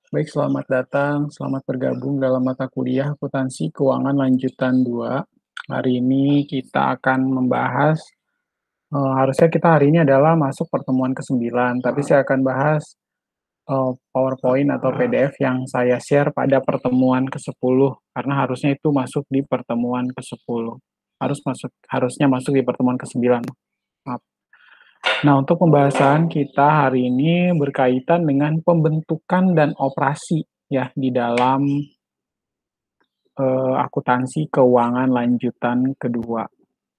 Baik, selamat datang, selamat bergabung dalam mata kuliah Akuntansi Keuangan Lanjutan 2. Hari ini kita akan membahas, harusnya kita hari ini adalah masuk pertemuan ke-9, tapi saya akan bahas PowerPoint atau PDF yang saya share pada pertemuan ke-10, karena harusnya itu masuk di pertemuan ke-10. Harusnya masuk di pertemuan ke-9. Maaf. Nah, untuk pembahasan kita hari ini berkaitan dengan pembentukan dan operasi ya di dalam akuntansi keuangan lanjutan kedua.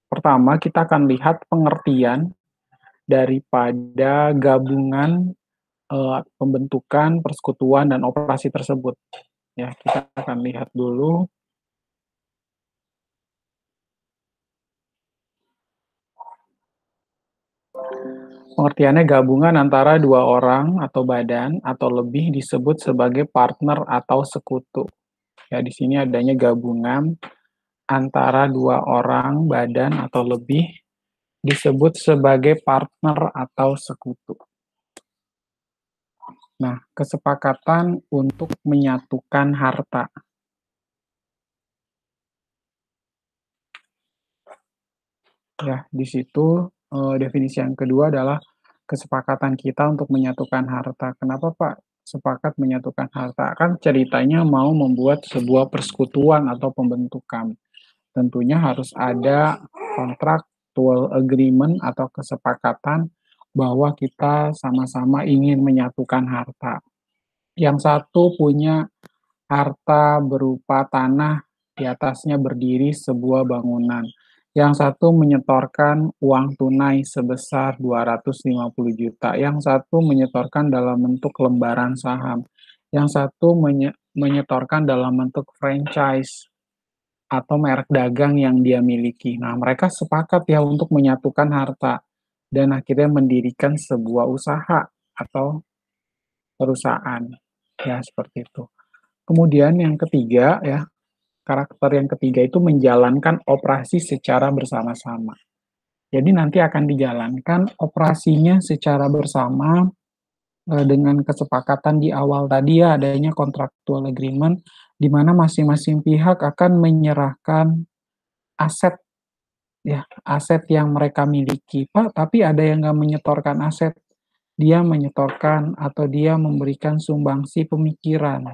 Pertama, kita akan lihat pengertian daripada gabungan pembentukan, persekutuan, dan operasi tersebut. Ya, kita akan lihat dulu. Pengertiannya gabungan antara dua orang atau badan atau lebih disebut sebagai partner atau sekutu. Ya, di sini adanya gabungan antara dua orang, badan atau lebih disebut sebagai partner atau sekutu. Nah, kesepakatan untuk menyatukan harta. Ya, di situ definisi yang kedua adalah kesepakatan kita untuk menyatukan harta. Kenapa, Pak? Sepakat menyatukan harta. Kan ceritanya mau membuat sebuah persekutuan atau pembentukan. Tentunya harus ada contractual agreement atau kesepakatan bahwa kita sama-sama ingin menyatukan harta. Yang satu punya harta berupa tanah, di atasnya berdiri sebuah bangunan. Yang satu menyetorkan uang tunai sebesar 250 juta. Yang satu menyetorkan dalam bentuk lembaran saham. Yang satu menyetorkan dalam bentuk franchise atau merek dagang yang dia miliki. Nah, mereka sepakat ya untuk menyatukan harta dan akhirnya mendirikan sebuah usaha atau perusahaan. Ya, seperti itu. Kemudian yang ketiga ya, karakter yang ketiga itu menjalankan operasi secara bersama-sama. Jadi nanti akan dijalankan operasinya secara bersama dengan kesepakatan di awal tadi ya adanya contractual agreement di mana masing-masing pihak akan menyerahkan aset ya, aset yang mereka miliki. Pak, tapi ada yang nggak menyetorkan aset. Dia menyetorkan atau dia memberikan sumbangsi pemikiran.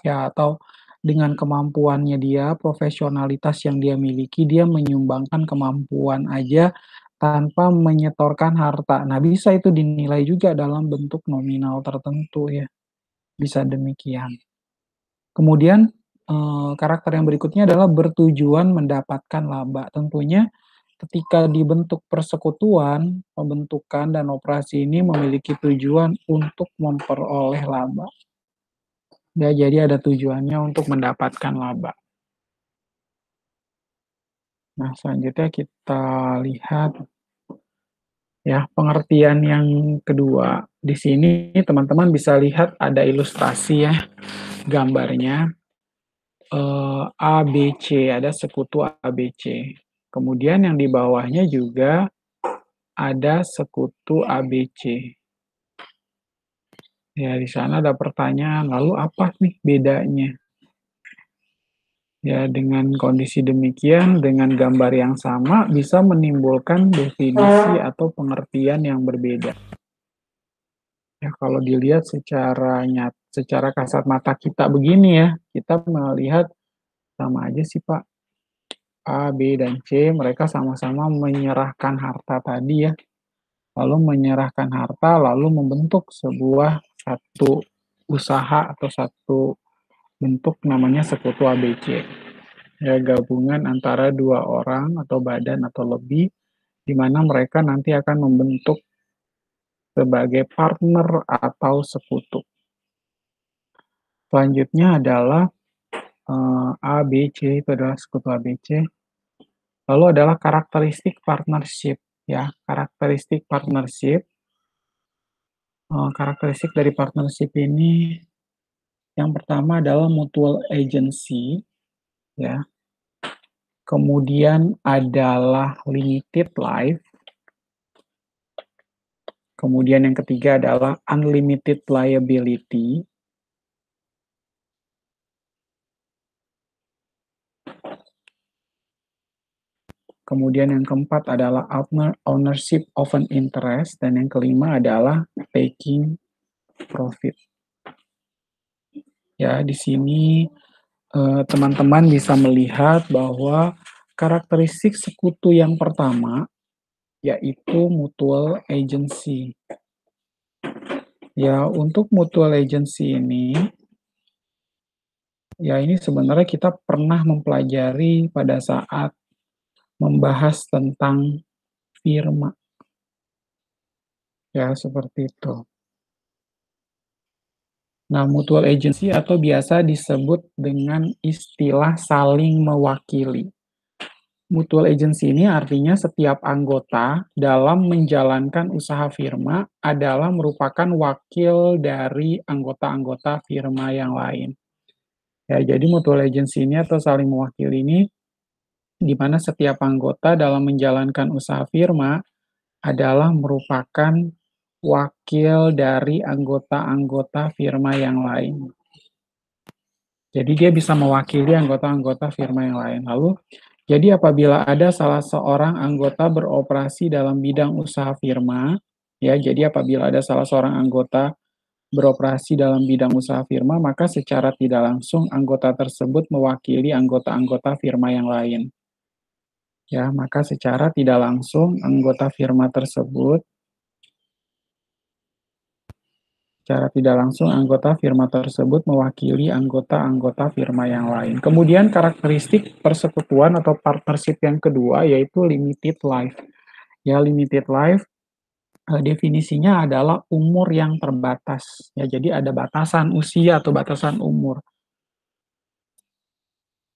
Ya, atau dengan kemampuannya dia, profesionalitas yang dia miliki, dia menyumbangkan kemampuan aja tanpa menyetorkan harta. Nah, bisa itu dinilai juga dalam bentuk nominal tertentu ya, bisa demikian. Kemudian, karakter yang berikutnya adalah bertujuan mendapatkan laba. Tentunya ketika dibentuk persekutuan, pembentukan dan operasi ini memiliki tujuan untuk memperoleh laba. Ya, jadi ada tujuannya untuk mendapatkan laba. Nah, selanjutnya kita lihat ya pengertian yang kedua. Di sini teman-teman bisa lihat ada ilustrasi ya, gambarnya ABC, ada sekutu ABC. Kemudian yang di bawahnya juga ada sekutu ABC. Ya, di sana ada pertanyaan, lalu apa nih bedanya? Ya, dengan kondisi demikian, dengan gambar yang sama, bisa menimbulkan definisi atau pengertian yang berbeda. Ya, kalau dilihat secara kasat mata kita begini ya, kita melihat sama aja sih Pak. A, B, dan C, mereka sama-sama menyerahkan harta tadi ya. Lalu menyerahkan harta, lalu membentuk sebuah satu usaha atau satu bentuk namanya sekutu ABC. Ya, gabungan antara dua orang atau badan atau lebih, di mana mereka nanti akan membentuk sebagai partner atau sekutu. Selanjutnya adalah A, B, C itu adalah sekutu ABC. Lalu adalah karakteristik partnership. Ya, karakteristik partnership. Karakteristik dari partnership ini yang pertama adalah mutual agency. Ya, kemudian adalah limited life. Kemudian yang ketiga adalah unlimited liability. kemudian yang keempat adalah ownership of an interest, dan yang kelima adalah taking profit. Ya, di sini teman-teman bisa melihat bahwa karakteristik sekutu yang pertama yaitu mutual agency. Ya, untuk mutual agency ini, ya ini sebenarnya kita pernah mempelajari pada saat membahas tentang firma. Ya, seperti itu. Nah, mutual agency atau biasa disebut dengan istilah saling mewakili. Mutual agency ini artinya setiap anggota dalam menjalankan usaha firma adalah merupakan wakil dari anggota-anggota firma yang lain. Ya, jadi mutual agency ini atau saling mewakili ini di mana setiap anggota dalam menjalankan usaha firma adalah merupakan wakil dari anggota-anggota firma yang lain. Jadi dia bisa mewakili anggota-anggota firma yang lain. Lalu, jadi apabila ada salah seorang anggota beroperasi dalam bidang usaha firma, ya, jadi apabila ada salah seorang anggota beroperasi dalam bidang usaha firma, maka secara tidak langsung anggota tersebut mewakili anggota-anggota firma yang lain. Ya, maka secara tidak langsung anggota firma tersebut Secara tidak langsung, anggota firma tersebut mewakili anggota-anggota firma yang lain. Kemudian karakteristik persekutuan atau partnership yang kedua yaitu limited life. Ya, limited life definisinya adalah umur yang terbatas. Ya, jadi ada batasan usia atau batasan umur.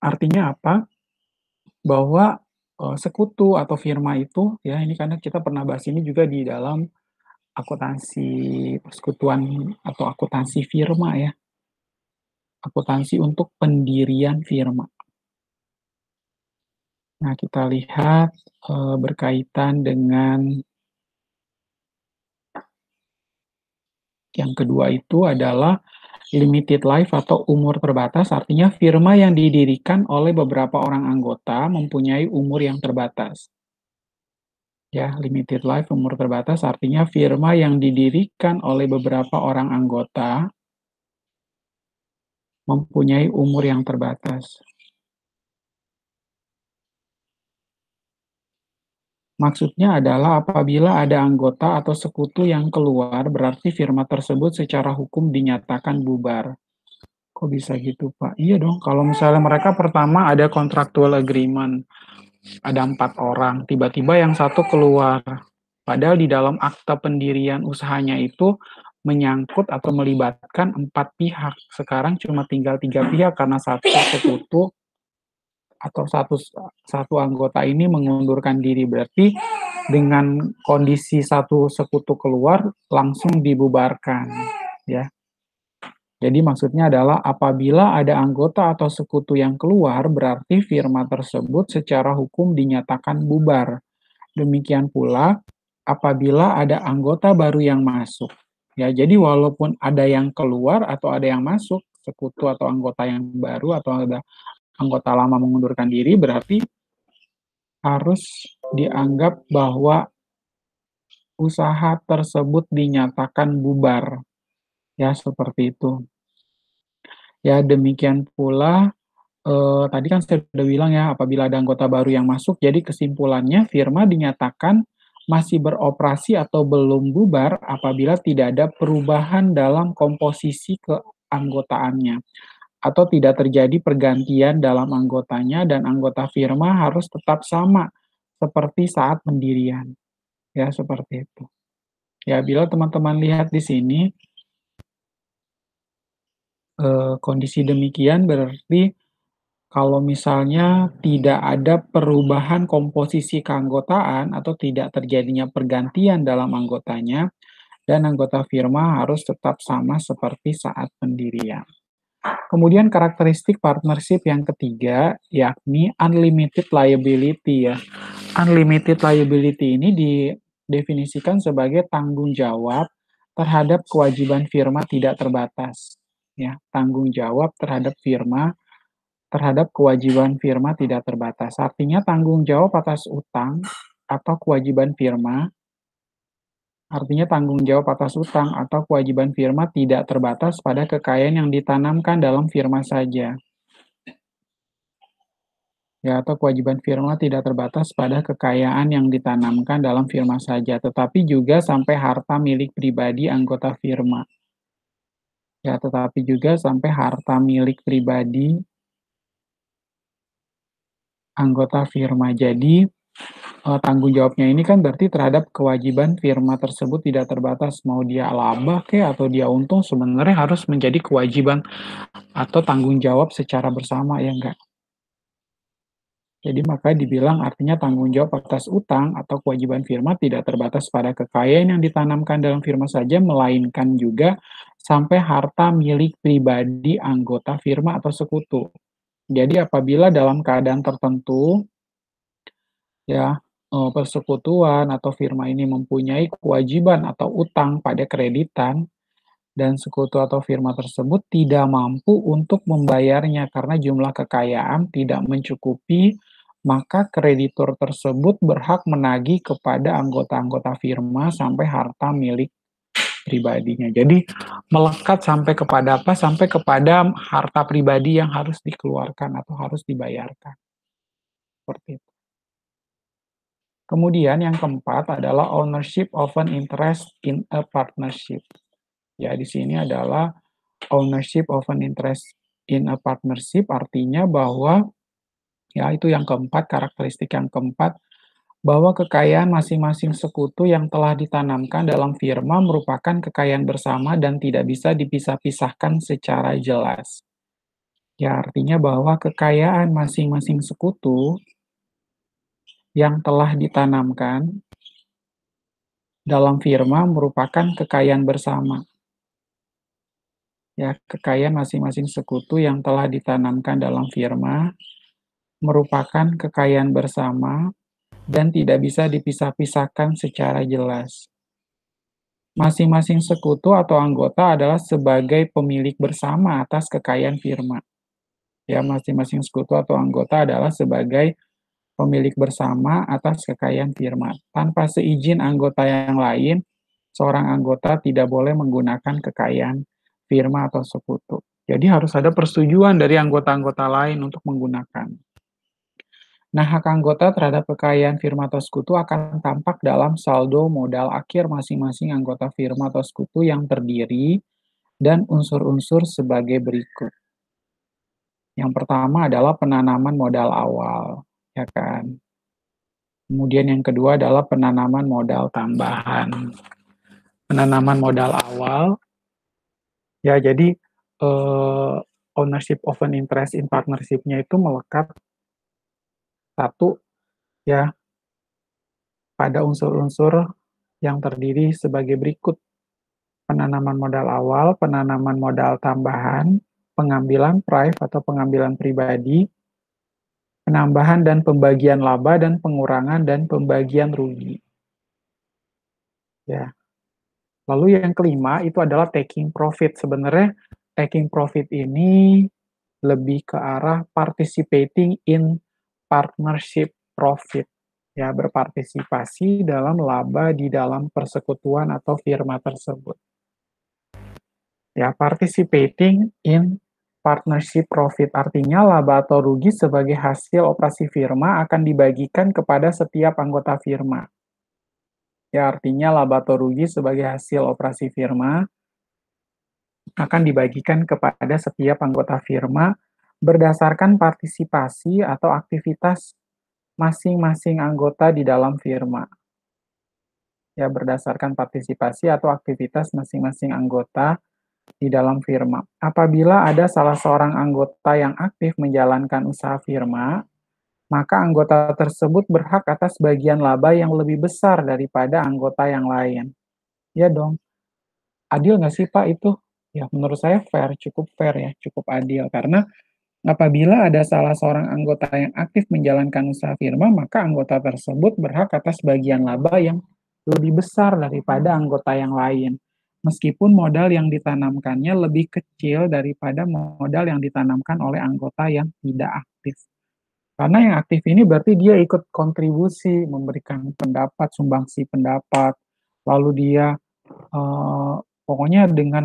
Artinya apa? Bahwa sekutu atau firma itu, ya ini karena kita pernah bahas ini juga di dalam akuntansi persekutuan atau akuntansi firma ya. Akuntansi untuk pendirian firma. Nah, kita lihat berkaitan dengan yang kedua itu adalah limited life atau umur terbatas, artinya firma yang didirikan oleh beberapa orang anggota mempunyai umur yang terbatas. Ya, limited life umur terbatas artinya firma yang didirikan oleh beberapa orang anggota mempunyai umur yang terbatas. Maksudnya adalah apabila ada anggota atau sekutu yang keluar, berarti firma tersebut secara hukum dinyatakan bubar. Kok bisa gitu, Pak? Iya dong, kalau misalnya mereka pertama ada contractual agreement, ada 4 orang, tiba-tiba yang satu keluar. Padahal di dalam akta pendirian usahanya itu menyangkut atau melibatkan 4 pihak. Sekarang cuma tinggal 3 pihak karena satu sekutu atau satu anggota ini mengundurkan diri. Berarti dengan kondisi satu sekutu keluar langsung dibubarkan, ya. Jadi maksudnya adalah apabila ada anggota atau sekutu yang keluar, berarti firma tersebut secara hukum dinyatakan bubar. Demikian pula apabila ada anggota baru yang masuk. Ya, jadi walaupun ada yang keluar atau ada yang masuk, sekutu atau anggota yang baru atau ada anggota lama mengundurkan diri, berarti harus dianggap bahwa usaha tersebut dinyatakan bubar. Ya, seperti itu. Ya, demikian pula tadi kan saya sudah bilang ya, apabila ada anggota baru yang masuk, jadi kesimpulannya firma dinyatakan masih beroperasi atau belum bubar apabila tidak ada perubahan dalam komposisi keanggotaannya atau tidak terjadi pergantian dalam anggotanya dan anggota firma harus tetap sama seperti saat pendirian. Ya, seperti itu. Ya, bila teman-teman lihat di sini, kondisi demikian berarti kalau misalnya tidak ada perubahan komposisi keanggotaan atau tidak terjadinya pergantian dalam anggotanya, dan anggota firma harus tetap sama seperti saat pendirian. Kemudian karakteristik partnership yang ketiga, yakni unlimited liability ya. Unlimited liability ini didefinisikan sebagai tanggung jawab terhadap kewajiban firma tidak terbatas. Ya, tanggung jawab terhadap firma terhadap kewajiban firma tidak terbatas. Artinya tanggung jawab atas utang atau kewajiban firma, artinya tanggung jawab atas utang atau kewajiban firma tidak terbatas pada kekayaan yang ditanamkan dalam firma saja. Ya, atau kewajiban firma tidak terbatas pada kekayaan yang ditanamkan dalam firma saja, tetapi juga sampai harta milik pribadi anggota firma. Ya, tetapi juga sampai harta milik pribadi anggota firma. Jadi, tanggung jawabnya ini kan berarti terhadap kewajiban firma tersebut tidak terbatas, mau dia laba kek atau dia untung, sebenarnya harus menjadi kewajiban atau tanggung jawab secara bersama, ya enggak? Jadi maka dibilang artinya tanggung jawab atas utang atau kewajiban firma tidak terbatas pada kekayaan yang ditanamkan dalam firma saja, melainkan juga sampai harta milik pribadi anggota firma atau sekutu. Jadi apabila dalam keadaan tertentu, ya, persekutuan atau firma ini mempunyai kewajiban atau utang pada kreditan, dan sekutu atau firma tersebut tidak mampu untuk membayarnya karena jumlah kekayaan tidak mencukupi, maka kreditur tersebut berhak menagih kepada anggota-anggota firma sampai harta milik pribadinya. Jadi melekat sampai kepada apa? Sampai kepada harta pribadi yang harus dikeluarkan atau harus dibayarkan. Seperti itu. Kemudian yang keempat adalah ownership of an interest in a partnership. Ya, di sini adalah ownership of an interest in a partnership, artinya bahwa, ya itu yang keempat, karakteristik yang keempat, bahwa kekayaan masing-masing sekutu yang telah ditanamkan dalam firma merupakan kekayaan bersama dan tidak bisa dipisah-pisahkan secara jelas. Ya, artinya bahwa kekayaan masing-masing sekutu yang telah ditanamkan dalam firma merupakan kekayaan bersama. Ya, kekayaan masing-masing sekutu yang telah ditanamkan dalam firma merupakan kekayaan bersama dan tidak bisa dipisah-pisahkan secara jelas. Masing-masing sekutu atau anggota adalah sebagai pemilik bersama atas kekayaan firma. Ya, masing-masing sekutu atau anggota adalah sebagai pemilik bersama atas kekayaan firma. Tanpa seizin anggota yang lain, seorang anggota tidak boleh menggunakan kekayaan firma atau sekutu. Jadi harus ada persetujuan dari anggota-anggota lain untuk menggunakan. Nah, hak anggota terhadap kekayaan firma atau sekutu akan tampak dalam saldo modal akhir masing-masing anggota firma atau sekutu yang terdiri dan unsur-unsur sebagai berikut. Yang pertama adalah penanaman modal awal, ya kan? Kemudian yang kedua adalah penanaman modal tambahan. Penanaman modal awal, ya jadi ownership of an interest in partnership-nya itu melekat satu ya pada unsur-unsur yang terdiri sebagai berikut. Penanaman modal awal, penanaman modal tambahan, pengambilan prive atau pengambilan pribadi, penambahan dan pembagian laba, dan pengurangan dan pembagian rugi. Ya. Lalu yang kelima itu adalah taking profit. Sebenarnya taking profit ini lebih ke arah participating in partnership profit. Ya, berpartisipasi dalam laba di dalam persekutuan atau firma tersebut. Ya, participating in partnership profit artinya laba atau rugi sebagai hasil operasi firma akan dibagikan kepada setiap anggota firma. Ya, artinya laba atau rugi sebagai hasil operasi firma akan dibagikan kepada setiap anggota firma berdasarkan partisipasi atau aktivitas masing-masing anggota di dalam firma. Ya, berdasarkan partisipasi atau aktivitas masing-masing anggota di dalam firma. Apabila ada salah seorang anggota yang aktif menjalankan usaha firma, maka anggota tersebut berhak atas bagian laba yang lebih besar daripada anggota yang lain. Ya dong, adil nggak sih Pak itu? Ya, menurut saya fair, cukup fair ya, cukup adil. Karena apabila ada salah seorang anggota yang aktif menjalankan usaha firma, maka anggota tersebut berhak atas bagian laba yang lebih besar daripada anggota yang lain. meskipun modal yang ditanamkannya lebih kecil daripada modal yang ditanamkan oleh anggota yang tidak aktif. Karena yang aktif ini berarti dia ikut kontribusi, memberikan pendapat, sumbangsi pendapat, lalu dia pokoknya dengan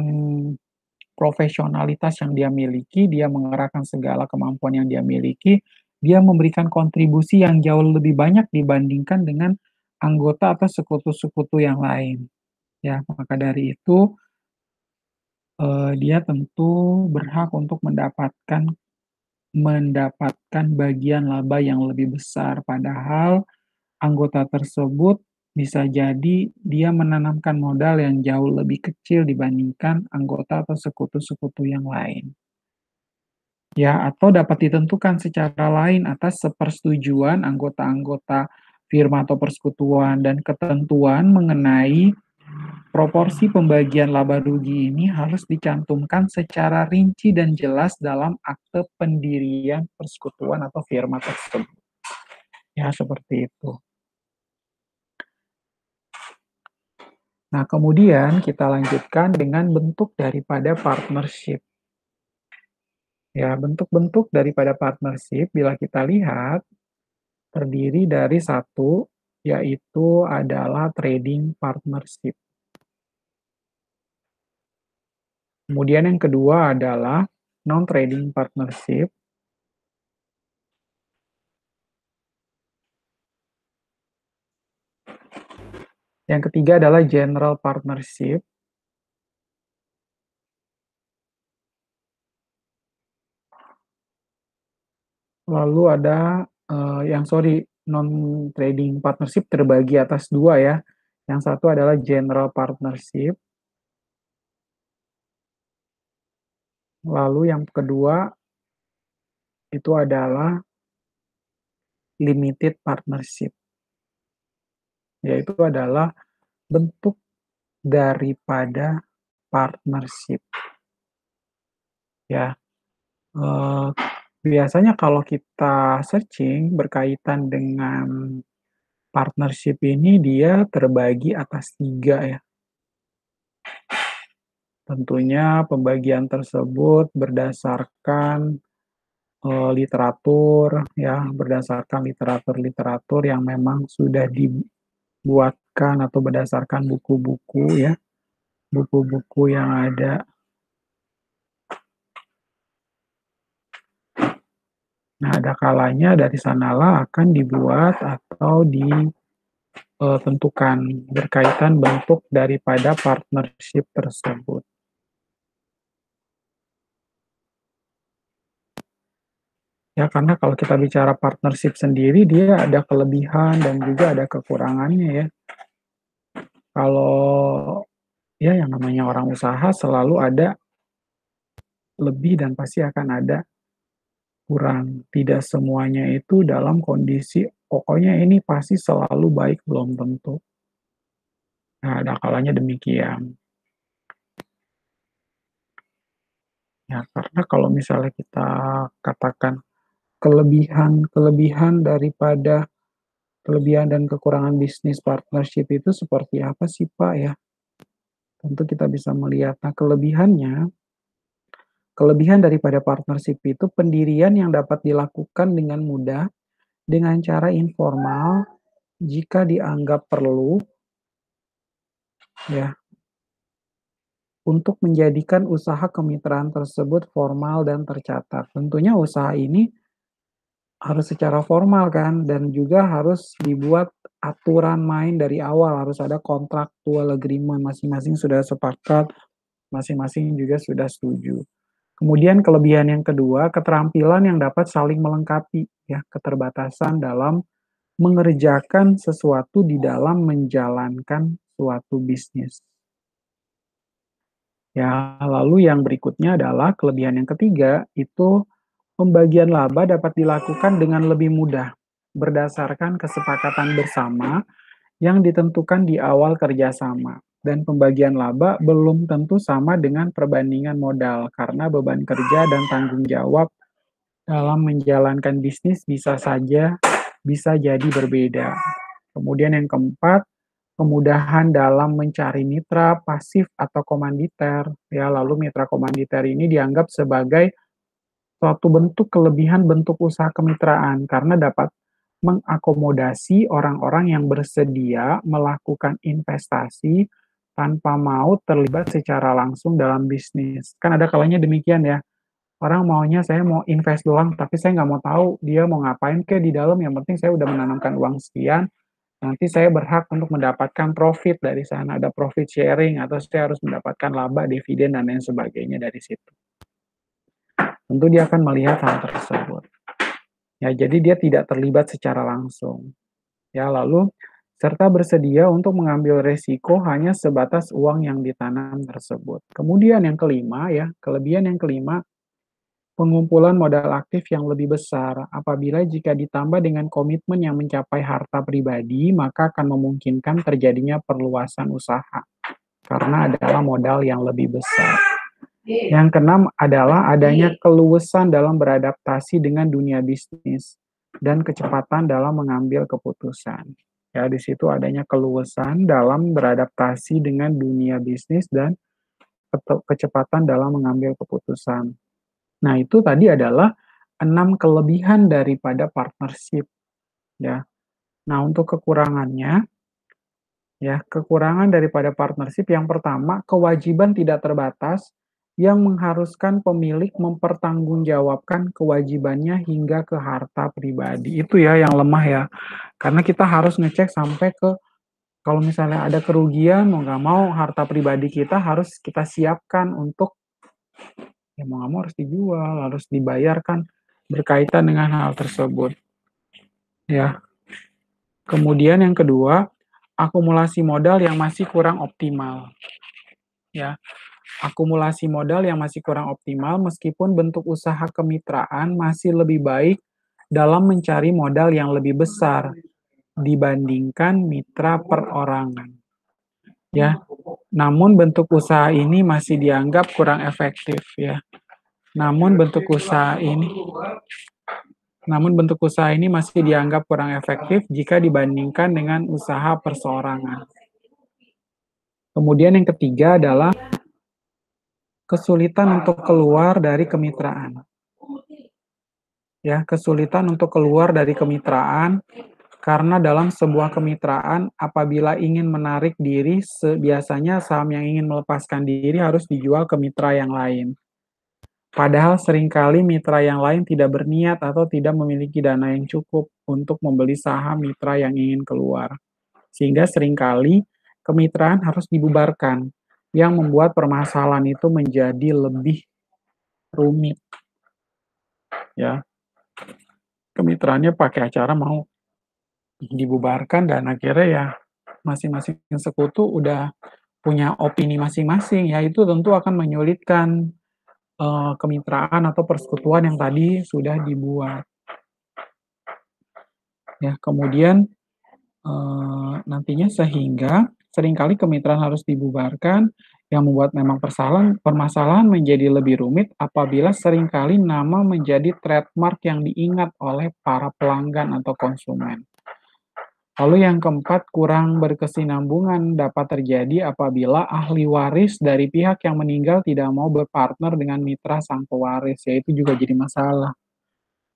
profesionalitas yang dia miliki, dia mengerahkan segala kemampuan yang dia miliki, dia memberikan kontribusi yang jauh lebih banyak dibandingkan dengan anggota atau sekutu-sekutu yang lain. Ya, maka dari itu, dia tentu berhak untuk mendapatkan bagian laba yang lebih besar, padahal anggota tersebut bisa jadi dia menanamkan modal yang jauh lebih kecil dibandingkan anggota atau sekutu-sekutu yang lain. Ya, atau dapat ditentukan secara lain atas sepersetujuan anggota-anggota firma atau persekutuan dan ketentuan mengenai proporsi pembagian laba rugi ini harus dicantumkan secara rinci dan jelas dalam akte pendirian persekutuan atau firma tersebut. Ya, seperti itu. Nah, kemudian kita lanjutkan dengan bentuk daripada partnership. Ya, bentuk-bentuk daripada partnership bila kita lihat terdiri dari satu, yaitu adalah trading partnership. Kemudian yang kedua adalah non-trading partnership. Yang ketiga adalah general partnership. Lalu ada non-trading partnership terbagi atas dua ya. Yang satu adalah general partnership. Lalu yang kedua itu adalah limited partnership. Yaitu adalah bentuk daripada partnership. Ya, biasanya kalau kita searching berkaitan dengan partnership ini dia terbagi atas 3 ya. Tentunya pembagian tersebut berdasarkan literatur ya, berdasarkan literatur-literatur yang memang sudah dibuatkan atau berdasarkan buku-buku ya, buku-buku yang ada. Nah, ada kalanya dari sanalah akan dibuat atau ditentukan berkaitan bentuk daripada partnership tersebut. Ya, karena kalau kita bicara partnership sendiri, dia ada kelebihan dan juga ada kekurangannya ya. Kalau ya yang namanya orang usaha selalu ada lebih dan pasti akan ada kurang. Tidak semuanya itu dalam kondisi pokoknya ini pasti selalu baik, belum tentu. Nah, ada kalanya demikian. Ya, karena kalau misalnya kita katakan kelebihan daripada kelebihan dan kekurangan bisnis partnership itu seperti apa sih, Pak, ya? Tentu kita bisa melihat. Nah, kelebihan daripada partnership itu pendirian yang dapat dilakukan dengan mudah, dengan cara informal, jika dianggap perlu, ya, untuk menjadikan usaha kemitraan tersebut formal dan tercatat. Tentunya usaha ini harus secara formal kan, dan juga harus dibuat aturan main dari awal, harus ada contractual agreement, masing-masing sudah sepakat, masing-masing juga sudah setuju. Kemudian kelebihan yang kedua, keterampilan yang dapat saling melengkapi, ya, keterbatasan dalam mengerjakan sesuatu di dalam menjalankan suatu bisnis. Ya, lalu yang berikutnya adalah kelebihan yang ketiga, itu pembagian laba dapat dilakukan dengan lebih mudah berdasarkan kesepakatan bersama yang ditentukan di awal kerjasama. Dan pembagian laba belum tentu sama dengan perbandingan modal karena beban kerja dan tanggung jawab dalam menjalankan bisnis bisa jadi berbeda. Kemudian yang keempat, kemudahan dalam mencari mitra pasif atau komanditer, ya. Lalu mitra komanditer ini dianggap sebagai suatu bentuk kelebihan bentuk usaha kemitraan karena dapat mengakomodasi orang-orang yang bersedia melakukan investasi tanpa mau terlibat secara langsung dalam bisnis. Kan ada kalanya demikian ya. Orang maunya saya mau invest doang, tapi saya nggak mau tahu dia mau ngapain ke di dalam. Yang penting saya udah menanamkan uang sekian, nanti saya berhak untuk mendapatkan profit dari sana. Ada profit sharing atau saya harus mendapatkan laba, dividen, dan lain sebagainya dari situ. Tentu dia akan melihat hal tersebut. Ya, jadi dia tidak terlibat secara langsung. Ya, lalu serta bersedia untuk mengambil resiko hanya sebatas uang yang ditanam tersebut. Kemudian yang kelima ya, kelebihan yang kelima, pengumpulan modal aktif yang lebih besar. Apabila jika ditambah dengan komitmen yang mencapai harta pribadi, maka akan memungkinkan terjadinya perluasan usaha karena adalah modal yang lebih besar. Yang keenam adalah adanya keluasan dalam beradaptasi dengan dunia bisnis dan kecepatan dalam mengambil keputusan. Ya, di situ adanya keluasan dalam beradaptasi dengan dunia bisnis dan kecepatan dalam mengambil keputusan. Nah, itu tadi adalah 6 kelebihan daripada partnership, ya. Nah, untuk kekurangannya, ya, kekurangan daripada partnership yang pertama, kewajiban tidak terbatas yang mengharuskan pemilik mempertanggungjawabkan kewajibannya hingga ke harta pribadi. Itu ya yang lemah ya. Karena kita harus ngecek sampai ke kalau misalnya ada kerugian, mau nggak mau harta pribadi kita harus kita siapkan untuk ya mau nggak mau harus dijual, harus dibayarkan berkaitan dengan hal tersebut. Ya. Kemudian yang kedua, akumulasi modal yang masih kurang optimal. Ya, akumulasi modal yang masih kurang optimal meskipun bentuk usaha kemitraan masih lebih baik dalam mencari modal yang lebih besar dibandingkan mitra perorangan. Ya, namun bentuk usaha ini masih dianggap kurang efektif ya. Namun bentuk usaha ini masih dianggap kurang efektif jika dibandingkan dengan usaha perseorangan. Kemudian yang ketiga adalah kesulitan untuk keluar dari kemitraan. Ya, kesulitan untuk keluar dari kemitraan karena dalam sebuah kemitraan apabila ingin menarik diri biasanya saham yang ingin melepaskan diri harus dijual ke mitra yang lain. Padahal seringkali mitra yang lain tidak berniat atau tidak memiliki dana yang cukup untuk membeli saham mitra yang ingin keluar. Sehingga seringkali kemitraan harus dibubarkan yang membuat permasalahan itu menjadi lebih rumit ya. Kemitraannya pakai acara mau dibubarkan dan akhirnya ya masing-masing sekutu udah punya opini masing-masing ya itu tentu akan menyulitkan kemitraan atau persekutuan yang tadi sudah dibuat. Ya, kemudian nantinya sehingga seringkali kemitraan harus dibubarkan yang membuat memang permasalahan menjadi lebih rumit apabila seringkali nama menjadi trademark yang diingat oleh para pelanggan atau konsumen. Lalu yang keempat, kurang berkesinambungan dapat terjadi apabila ahli waris dari pihak yang meninggal tidak mau berpartner dengan mitra sang pewaris, yaitu juga jadi masalah.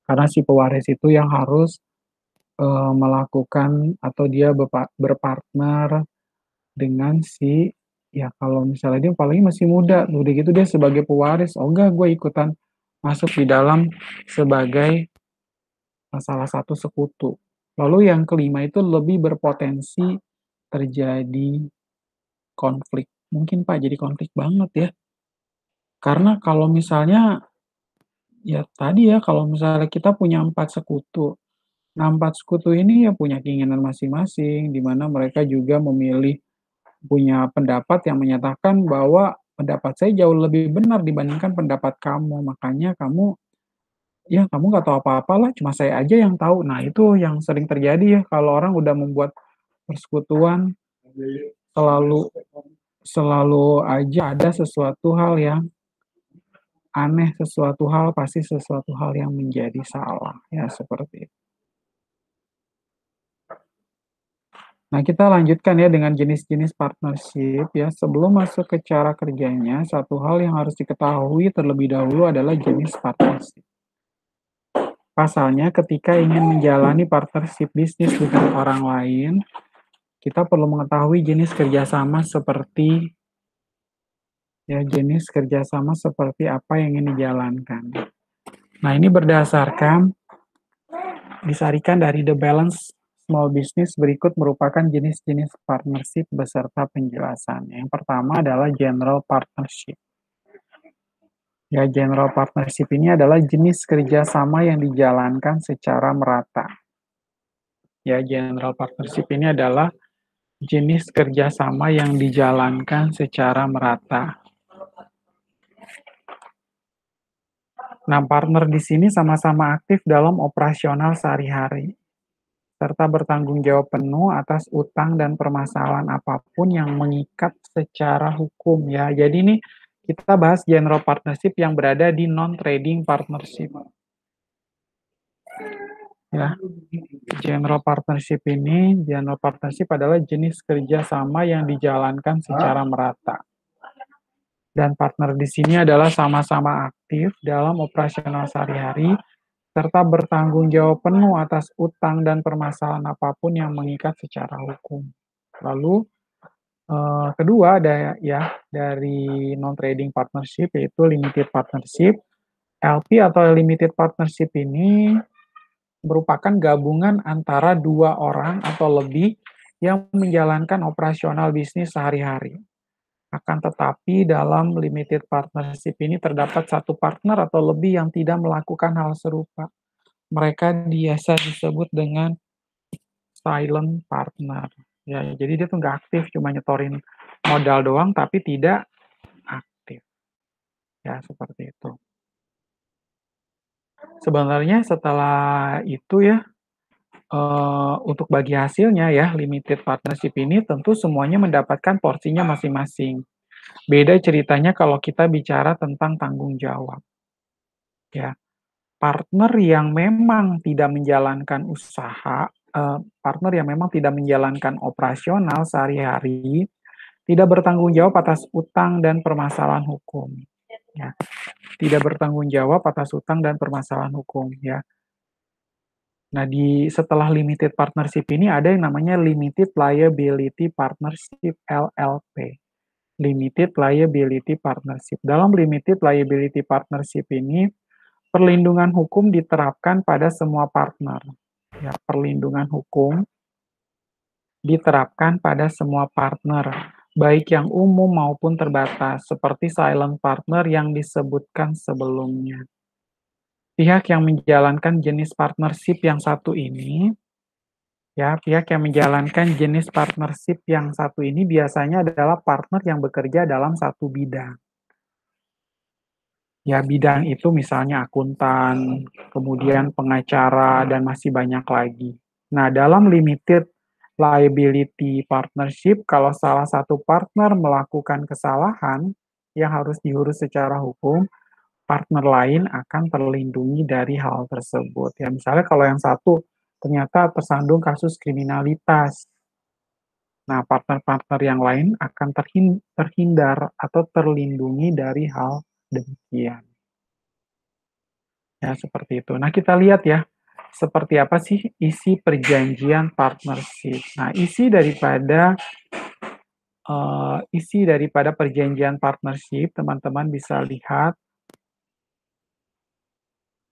Karena si pewaris itu yang harus melakukan atau dia berpartner dengan si ya kalau misalnya dia apalagi masih muda, udah gitu dia sebagai pewaris, oh enggak gue ikutan masuk di dalam sebagai salah satu sekutu. Lalu yang kelima itu lebih berpotensi terjadi konflik. Mungkin Pak jadi konflik banget ya. Karena kalau misalnya ya tadi ya kalau misalnya kita punya 4 sekutu. Nah 4 sekutu ini ya punya keinginan masing-masing di mana mereka juga memilih punya pendapat yang menyatakan bahwa pendapat saya jauh lebih benar dibandingkan pendapat kamu. Makanya kamu ya kamu nggak tahu apa-apa lah, cuma saya aja yang tahu. Nah itu yang sering terjadi ya kalau orang udah membuat persekutuan selalu selalu aja ada sesuatu hal yang aneh, sesuatu hal pasti sesuatu hal yang menjadi salah, ya seperti itu. Nah, kita lanjutkan ya dengan jenis-jenis partnership ya. Sebelum masuk ke cara kerjanya, satu hal yang harus diketahui terlebih dahulu adalah jenis partnership. Pasalnya, ketika ingin menjalani partnership bisnis dengan orang lain, kita perlu mengetahui jenis kerjasama seperti jenis kerjasama seperti apa yang ingin dijalankan. Nah, ini berdasarkan disarikan dari The Balance Small Business berikut merupakan jenis-jenis partnership beserta penjelasan. Yang pertama adalah general partnership. Ya, general partnership ini adalah jenis kerjasama yang dijalankan secara merata. Ya, general partnership ini adalah jenis kerjasama yang dijalankan secara merata. Nah, partner di sini sama-sama aktif dalam operasional sehari-hari, serta bertanggung jawab penuh atas utang dan permasalahan apapun yang mengikat secara hukum ya. Jadi ini kita bahas general partnership yang berada di non-trading partnership. Ya, general partnership adalah jenis kerjasama yang dijalankan secara merata. Dan partner di sini adalah sama-sama aktif dalam operasional sehari-hari, serta bertanggung jawab penuh atas utang dan permasalahan apapun yang mengikat secara hukum. Lalu kedua ada ya dari non-trading partnership yaitu limited partnership. LP atau limited partnership ini merupakan gabungan antara dua orang atau lebih yang menjalankan operasional bisnis sehari-hari. Akan tetapi dalam limited partnership ini terdapat satu partner atau lebih yang tidak melakukan hal serupa. Mereka biasa disebut dengan silent partner. Ya, jadi dia tuh nggak aktif, cuma nyetorin modal doang, tapi tidak aktif. Ya, seperti itu. Sebenarnya setelah itu ya, untuk bagi hasilnya ya, limited partnership ini tentu semuanya mendapatkan porsinya masing-masing. Beda ceritanya kalau kita bicara tentang tanggung jawab. Ya, partner yang memang tidak menjalankan usaha, partner yang memang tidak menjalankan operasional sehari-hari, tidak bertanggung jawab atas utang dan permasalahan hukum. Ya, tidak bertanggung jawab atas utang dan permasalahan hukum. Ya. Nah, setelah limited partnership ini ada yang namanya limited liability partnership (LLP). Limited liability partnership. Dalam limited liability partnership ini perlindungan hukum diterapkan pada semua partner. Ya, perlindungan hukum diterapkan pada semua partner, baik yang umum maupun terbatas, seperti silent partner yang disebutkan sebelumnya. Pihak yang menjalankan jenis partnership yang satu ini, ya, pihak yang menjalankan jenis partnership yang satu ini biasanya adalah partner yang bekerja dalam satu bidang. Ya, bidang itu misalnya akuntan, kemudian pengacara, dan masih banyak lagi. Nah, dalam limited liability partnership, kalau salah satu partner melakukan kesalahan yang harus diurus secara hukum, partner lain akan terlindungi dari hal tersebut. Ya, misalnya kalau yang satu ternyata tersandung kasus kriminalitas, nah partner-partner yang lain akan terhindar atau terlindungi dari hal demikian. Ya, seperti itu. Nah, kita lihat ya, seperti apa sih isi perjanjian partnership. Nah, isi daripada perjanjian partnership, teman-teman bisa lihat.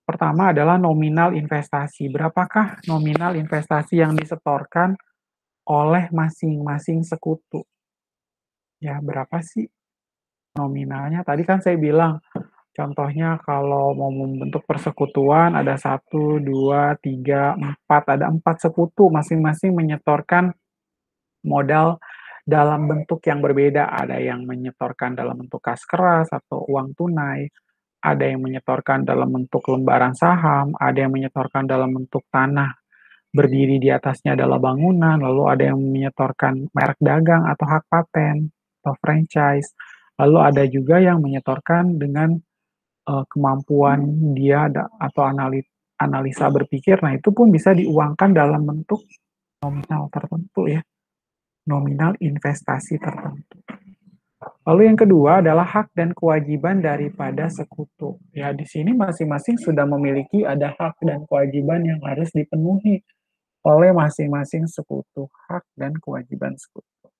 Pertama adalah nominal investasi. Berapakah nominal investasi yang disetorkan oleh masing-masing sekutu? Ya, berapa sih nominalnya? Tadi kan saya bilang, contohnya kalau mau membentuk persekutuan ada 1, 2, 3, 4, ada 4 sekutu masing-masing menyetorkan modal dalam bentuk yang berbeda. Ada yang menyetorkan dalam bentuk kas keras atau uang tunai, ada yang menyetorkan dalam bentuk lembaran saham, ada yang menyetorkan dalam bentuk tanah berdiri di atasnya adalah bangunan, lalu ada yang menyetorkan merek dagang atau hak paten atau franchise. Lalu ada juga yang menyetorkan dengan kemampuan dia atau analisa berpikir. Nah, itu pun bisa diuangkan dalam bentuk nominal tertentu ya. nominal investasi tertentu. Lalu yang kedua adalah hak dan kewajiban daripada sekutu. Ya, di sini masing-masing sudah memiliki ada hak dan kewajiban yang harus dipenuhi oleh masing-masing sekutu, hak dan kewajiban sekutu.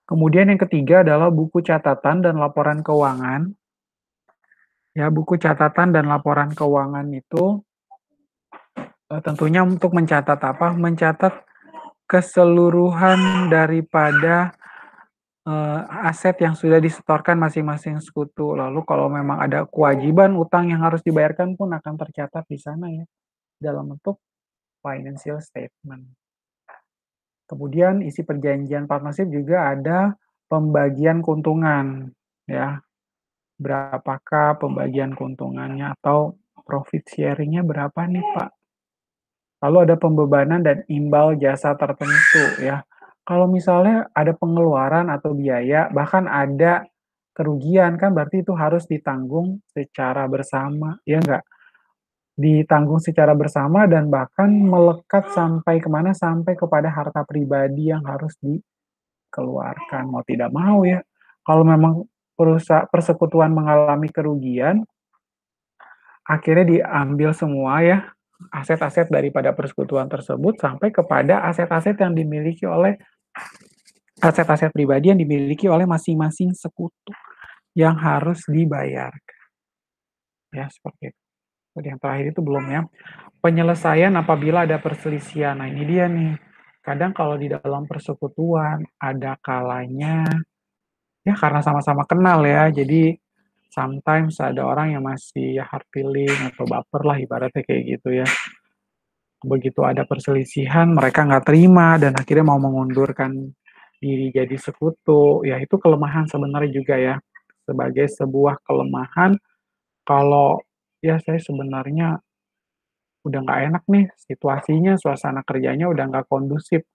Kemudian yang ketiga adalah buku catatan dan laporan keuangan. Ya, buku catatan dan laporan keuangan itu tentunya untuk mencatat apa? Mencatat keseluruhan daripada aset yang sudah disetorkan masing-masing sekutu. Lalu kalau memang ada kewajiban utang yang harus dibayarkan pun akan tercatat di sana ya, dalam bentuk financial statement. Kemudian isi perjanjian partnership juga ada pembagian keuntungan ya. Berapakah pembagian keuntungannya atau profit sharing-nya berapa nih, Pak? Lalu ada pembebanan dan imbal jasa tertentu ya. Kalau misalnya ada pengeluaran atau biaya, bahkan ada kerugian kan berarti itu harus ditanggung secara bersama, ya enggak? Ditanggung secara bersama dan bahkan melekat sampai kemana? Sampai kepada harta pribadi yang harus dikeluarkan, mau tidak mau ya. Kalau memang perusahaan persekutuan mengalami kerugian, akhirnya diambil semua ya, aset-aset daripada persekutuan tersebut sampai kepada aset-aset yang dimiliki oleh aset-aset pribadi yang dimiliki oleh masing-masing sekutu yang harus dibayar. Ya, seperti itu. Jadi yang terakhir itu belum ya. Penyelesaian apabila ada perselisihan. Nah, ini dia nih. Kadang kalau di dalam persekutuan ada kalanya ya karena sama-sama kenal ya. Jadi sometimes ada orang yang masih hard feeling atau baper lah ibaratnya kayak gitu ya. Begitu ada perselisihan, mereka nggak terima dan akhirnya mau mengundurkan diri jadi sekutu. Ya itu kelemahan sebenarnya juga ya. Sebagai sebuah kelemahan, kalau ya saya sebenarnya udah nggak enak nih situasinya, suasana kerjanya udah nggak kondusif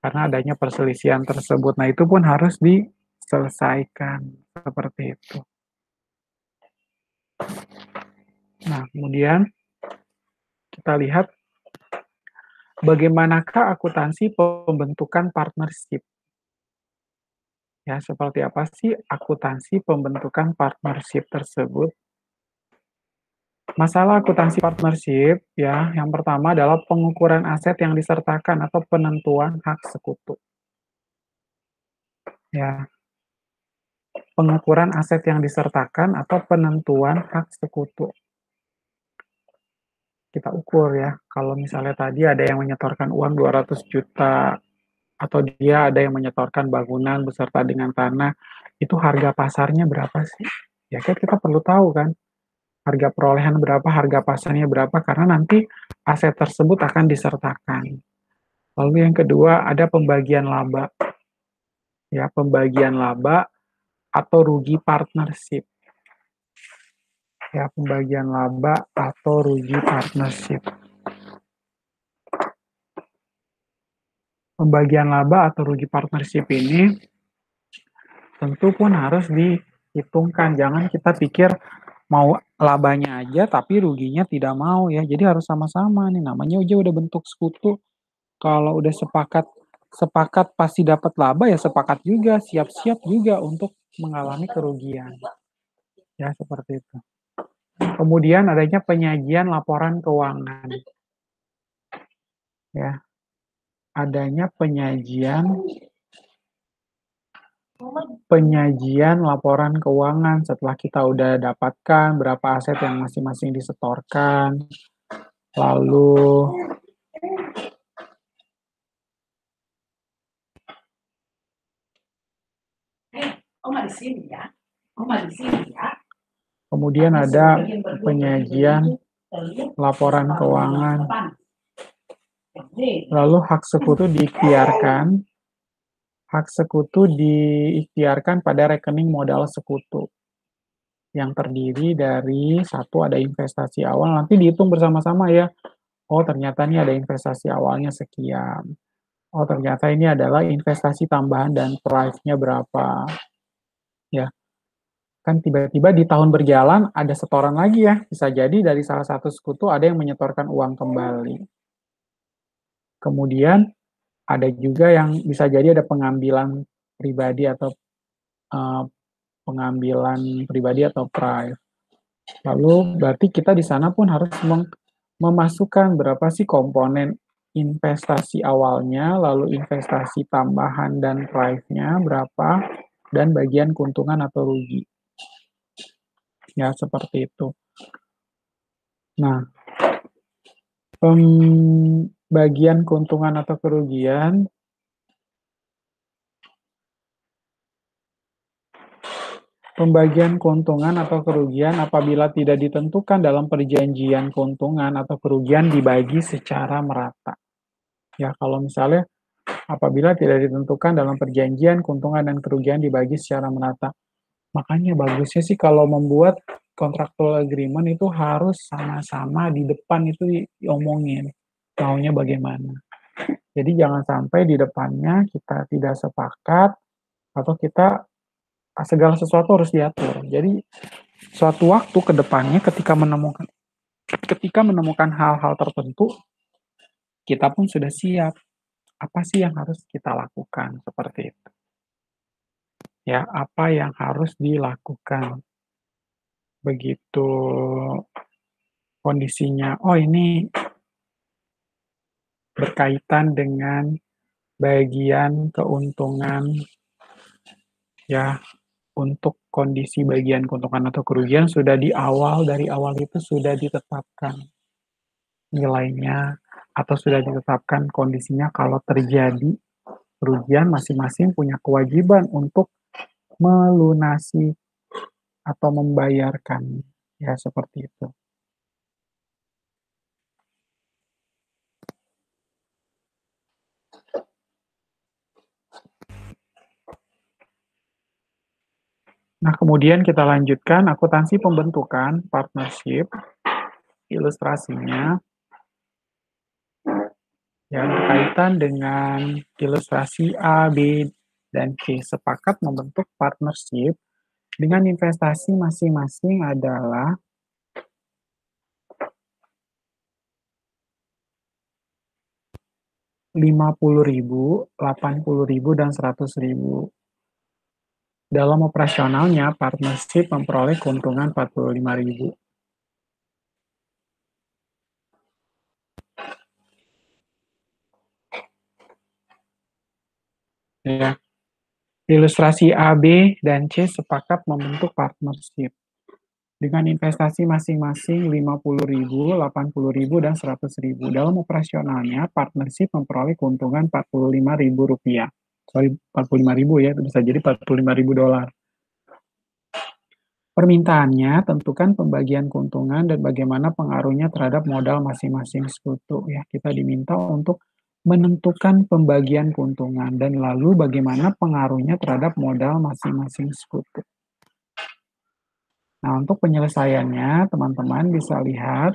karena adanya perselisihan tersebut. Nah itu pun harus diselesaikan seperti itu. Nah kemudian kita lihat bagaimanakah akuntansi pembentukan partnership. Ya, seperti apa sih akuntansi pembentukan partnership tersebut? Masalah akuntansi partnership, ya, yang pertama adalah pengukuran aset yang disertakan atau penentuan hak sekutu. Ya, pengukuran aset yang disertakan atau penentuan hak sekutu. Kita ukur ya, kalau misalnya tadi ada yang menyetorkan uang 200 juta, atau dia ada yang menyetorkan bangunan beserta dengan tanah, itu harga pasarnya berapa sih? Ya kan kita perlu tahu kan, harga perolehan berapa, harga pasarnya berapa, karena nanti aset tersebut akan disertakan. Lalu yang kedua ada pembagian laba. Ya, pembagian laba atau rugi partnership. Ya, pembagian laba atau rugi partnership. Pembagian laba atau rugi partnership ini tentu pun harus dihitungkan. Jangan kita pikir mau labanya aja tapi ruginya tidak mau ya. Jadi harus sama-sama nih, namanya aja udah bentuk sekutu. Kalau udah sepakat sepakat pasti dapat laba ya sepakat juga, siap-siap juga untuk mengalami kerugian. Ya, seperti itu. Kemudian adanya penyajian laporan keuangan. Ya. Adanya penyajian laporan keuangan setelah kita udah dapatkan berapa aset yang masing-masing disetorkan. Lalu kemudian ada penyajian laporan keuangan. Lalu hak sekutu diikhtiarkan. Hak sekutu diikhtiarkan pada rekening modal sekutu yang terdiri dari satu ada investasi awal, nanti dihitung bersama-sama ya. Oh ternyata ini ada investasi awalnya sekian. Oh ternyata ini adalah investasi tambahan dan price-nya berapa. Ya, kan tiba-tiba di tahun berjalan ada setoran lagi ya. Bisa jadi dari salah satu sekutu ada yang menyetorkan uang kembali. Kemudian ada juga yang bisa jadi ada pengambilan pribadi atau pengambilan pribadi atau prive. Lalu berarti kita di sana pun harus memasukkan berapa sih komponen investasi awalnya, lalu investasi tambahan dan prive-nya berapa, dan bagian keuntungan atau rugi. Ya, seperti itu. Nah, bagian keuntungan atau kerugian pembagian keuntungan atau kerugian apabila tidak ditentukan dalam perjanjian keuntungan atau kerugian dibagi secara merata. Ya, kalau misalnya apabila tidak ditentukan dalam perjanjian keuntungan dan kerugian dibagi secara merata. Makanya bagusnya sih kalau membuat contractual agreement itu harus sama-sama di depan itu diomongin maunya bagaimana. Jadi jangan sampai di depannya kita tidak sepakat atau kita segala sesuatu harus diatur. Jadi suatu waktu ke depannya ketika menemukan hal-hal tertentu, kita pun sudah siap. Apa sih yang harus kita lakukan seperti itu? Ya, apa yang harus dilakukan? Begitu kondisinya. Oh, ini berkaitan dengan bagian keuntungan ya. Untuk kondisi bagian keuntungan atau kerugian sudah dari awal itu sudah ditetapkan nilainya atau sudah ditetapkan kondisinya kalau terjadi kerugian masing-masing punya kewajiban untuk melunasi atau membayarkan ya seperti itu. Nah, kemudian kita lanjutkan akuntansi pembentukan partnership, ilustrasinya yang berkaitan dengan ilustrasi A, B, dan C. Sepakat membentuk partnership dengan investasi masing-masing adalah 50.000, 80.000, dan 100.000. Dalam operasionalnya, partnership memperoleh keuntungan 45.000. Ya. Ilustrasi A, B, dan C sepakat membentuk partnership dengan investasi masing-masing 50.000, 80.000, dan 100.000. Dalam operasionalnya, partnership memperoleh keuntungan Rp45.000. Sorry, 45.000 ya, bisa jadi $45.000. Permintaannya, tentukan pembagian keuntungan dan bagaimana pengaruhnya terhadap modal masing-masing sekutu. Ya, kita diminta untuk menentukan pembagian keuntungan dan lalu bagaimana pengaruhnya terhadap modal masing-masing sekutu. Nah, untuk penyelesaiannya, teman-teman bisa lihat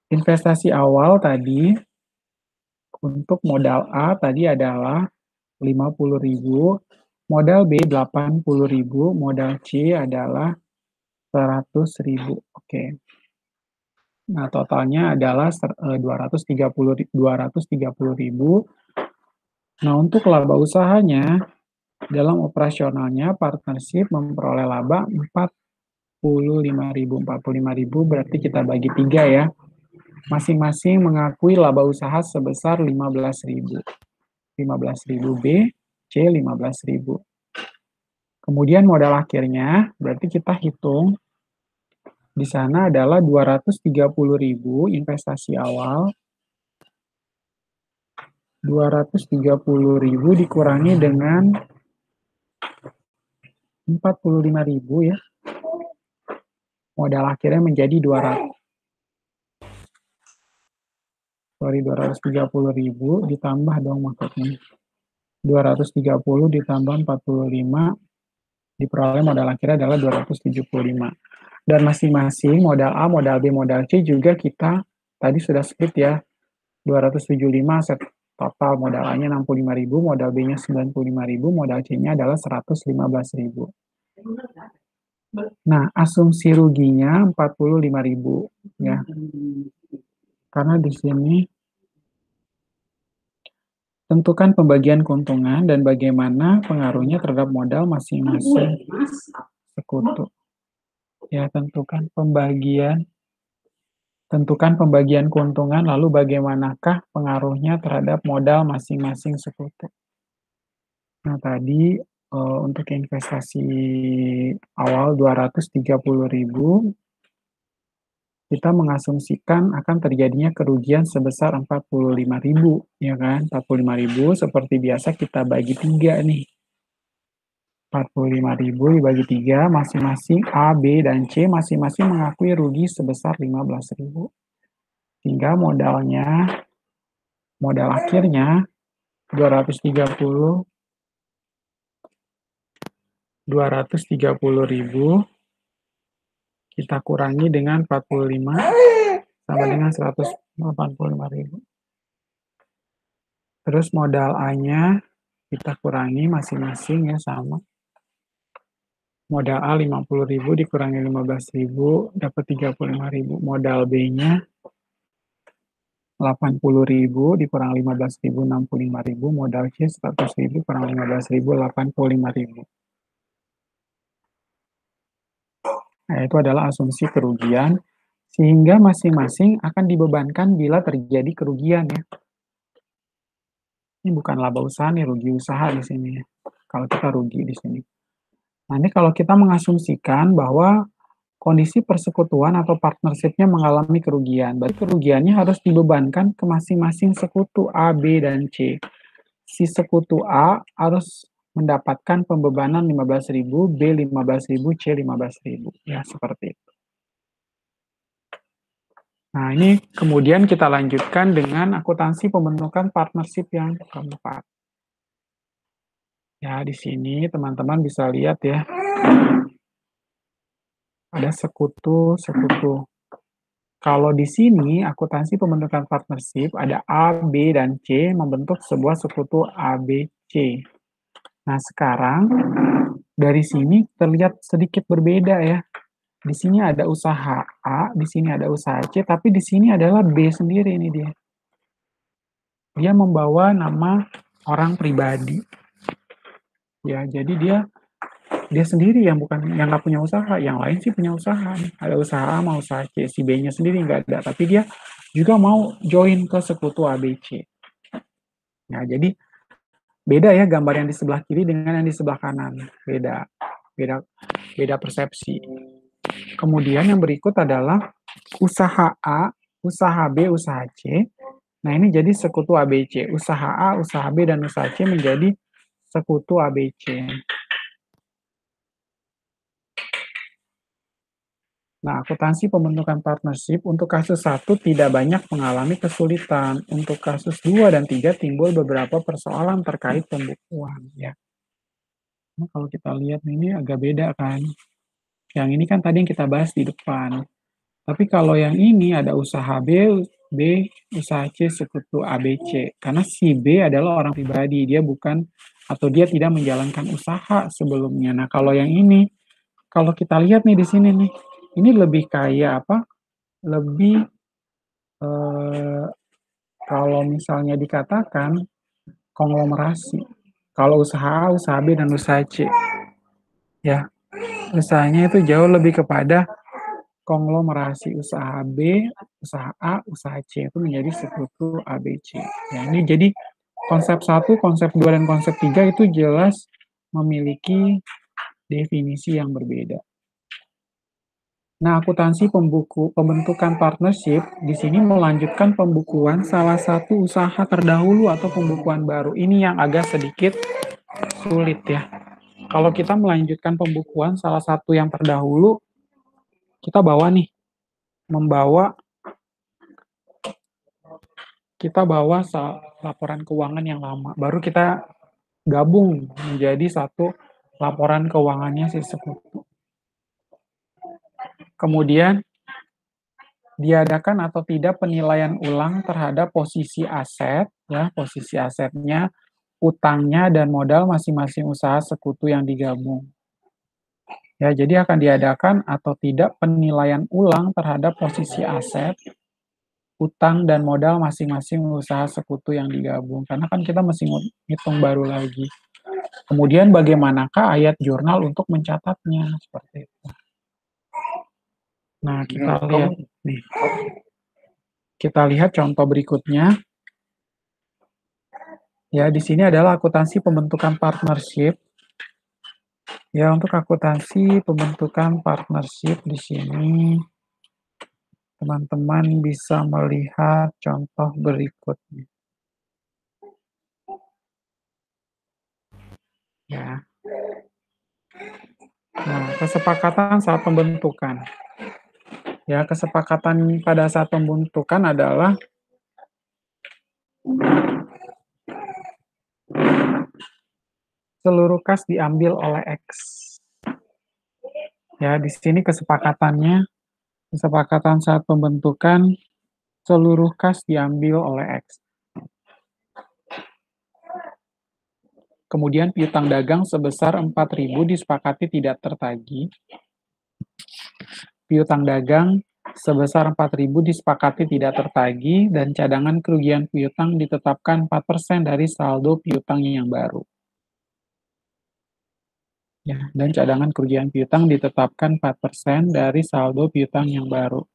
investasi awal tadi untuk modal A tadi adalah 50.000, modal B 80.000, modal C adalah 100.000. Oke. Nah, totalnya adalah 230.000. Nah, untuk laba usahanya dalam operasionalnya partnership memperoleh laba 45.000. 45.000 berarti kita bagi 3 ya. Masing-masing mengakui laba usaha sebesar 15.000. 15.000 B, C 15.000. Kemudian modal akhirnya berarti kita hitung di sana adalah 230.000 investasi awal. 230.000 dikurangi dengan 45.000 ya. Modal akhirnya menjadi 230.000 ditambah dong maksudnya. 230 ditambah 45 diperoleh modal akhirnya adalah 275. Dan masing-masing modal A, modal B, modal C juga kita tadi sudah split ya. 275 aset total modal A-nya 65.000, modal B-nya 95.000, modal C-nya adalah 115.000. Nah, asumsi ruginya 45.000 ya. Karena di sini Tentukan pembagian keuntungan dan bagaimana pengaruhnya terhadap modal masing-masing sekutu. Ya, tentukan pembagian keuntungan lalu bagaimanakah pengaruhnya terhadap modal masing-masing sekutu. Nah, tadi untuk investasi awal 230.000 kita mengasumsikan akan terjadinya kerugian sebesar 45.000, ya kan? 45.000 seperti biasa kita bagi 3 nih. 45.000 dibagi 3, masing-masing A, B, dan C masing-masing mengakui rugi sebesar 15.000. Sehingga modal akhirnya 230.000 kita kurangi dengan 45 sama dengan 185.000. Terus modal A-nya kita kurangi masing-masing ya sama. Modal A 50.000 dikurangi 15.000 dapat 35.000. Modal B-nya 80.000 dikurang 15.000 65.000. Modal C 100.000 kurang 15.000 85.000. Nah, itu adalah asumsi kerugian sehingga masing-masing akan dibebankan bila terjadi kerugian ya. Ini bukan laba usaha nih, rugi usaha di sini ya. Kalau kita rugi di sini. Nah, ini kalau kita mengasumsikan bahwa kondisi persekutuan atau partnership-nya mengalami kerugian, berarti kerugiannya harus dibebankan ke masing-masing sekutu A, B, dan C. Si sekutu A harus mendapatkan pembebanan 15.000, B 15.000, C 15.000. Ya, seperti itu. Nah, ini kemudian kita lanjutkan dengan akuntansi pembentukan partnership yang keempat. Ya, di sini teman-teman bisa lihat ya. Ada sekutu-sekutu. Kalau di sini akuntansi pembentukan partnership ada A, B, dan C membentuk sebuah sekutu ABC. Nah, sekarang dari sini terlihat sedikit berbeda ya. Di sini ada usaha A, di sini ada usaha C, tapi di sini adalah B sendiri ini dia. Dia membawa nama orang pribadi. Ya, jadi dia sendiri yang nggak punya usaha, yang lain sih punya usaha. Ada usaha A sama usaha C, si B-nya sendiri nggak ada, tapi dia juga mau join ke sekutu ABC. Nah, jadi beda ya gambar yang di sebelah kiri dengan yang di sebelah kanan. Beda persepsi. Kemudian yang berikut adalah usaha A, usaha B, usaha C. Nah, ini jadi sekutu ABC. Usaha A, usaha B, dan usaha C menjadi sekutu ABC. Nah, akuntansi pembentukan partnership untuk kasus 1 tidak banyak mengalami kesulitan. Untuk kasus 2 dan 3 timbul beberapa persoalan terkait pembukuan. Ya. Nah, kalau kita lihat ini agak beda kan. Yang ini kan tadi yang kita bahas di depan. Tapi kalau yang ini ada usaha B, usaha C sekutu ABC. Karena si B adalah orang pribadi, dia bukan atau dia tidak menjalankan usaha sebelumnya. Nah, kalau yang ini, kalau kita lihat nih di sini nih, ini lebih kayak apa? Lebih kalau misalnya dikatakan konglomerasi. Kalau usaha A, usaha B, dan usaha C. Ya, usahanya itu jauh lebih kepada konglomerasi usaha B, usaha A, usaha C itu menjadi sekutu ABC. Ya, ini jadi konsep 1, konsep 2, dan konsep 3 itu jelas memiliki definisi yang berbeda. Nah, akuntansi pembentukan partnership di sini melanjutkan pembukuan salah satu usaha terdahulu atau pembukuan baru. Ini yang agak sedikit sulit ya. Kalau kita melanjutkan pembukuan salah satu yang terdahulu, kita bawa laporan keuangan yang lama. Baru kita gabung menjadi satu laporan keuangannya si sekutu. Kemudian diadakan atau tidak penilaian ulang terhadap posisi aset, ya, posisi asetnya, utangnya, dan modal masing-masing usaha sekutu yang digabung. Ya, jadi akan diadakan atau tidak penilaian ulang terhadap posisi aset, utang dan modal masing-masing usaha sekutu yang digabung. Karena kan kita mesti ngitung baru lagi. Kemudian bagaimanakah ayat jurnal untuk mencatatnya? Seperti itu. Nah, kita lihat nih. Kita lihat contoh berikutnya. Ya, di sini adalah akuntansi pembentukan partnership. Ya, untuk akuntansi pembentukan partnership di sini teman-teman bisa melihat contoh berikutnya. Ya. Nah, kesepakatan saat pembentukan. Ya, kesepakatan pada saat pembentukan adalah seluruh kas diambil oleh X. Ya, di sini kesepakatan saat pembentukan seluruh kas diambil oleh X. Kemudian piutang dagang sebesar 4.000 disepakati tidak tertagih. Piutang dagang sebesar 4.000 disepakati tidak tertagih dan cadangan kerugian piutang ditetapkan 4% dari saldo piutang yang baru. Ya, dan cadangan kerugian piutang ditetapkan 4% dari saldo piutang yang baru.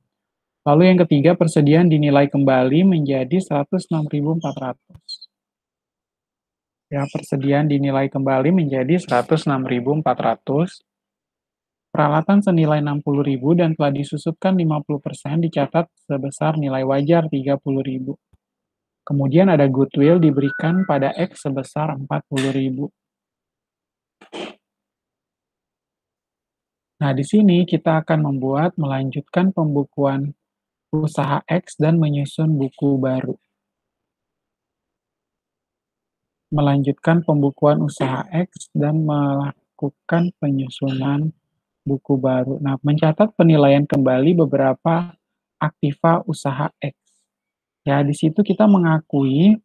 Lalu yang ketiga, persediaan dinilai kembali menjadi 106.400. Ya, persediaan dinilai kembali menjadi 106.400. Peralatan senilai 60.000 dan telah disusupkan 50% dicatat sebesar nilai wajar 30.000. Kemudian ada goodwill diberikan pada X sebesar 40.000. Nah, di sini kita akan melanjutkan pembukuan usaha X dan menyusun buku baru. Melanjutkan pembukuan usaha X dan melakukan penyusunan buku baru. Nah, mencatat penilaian kembali beberapa aktiva usaha X. Ya, di situ kita mengakui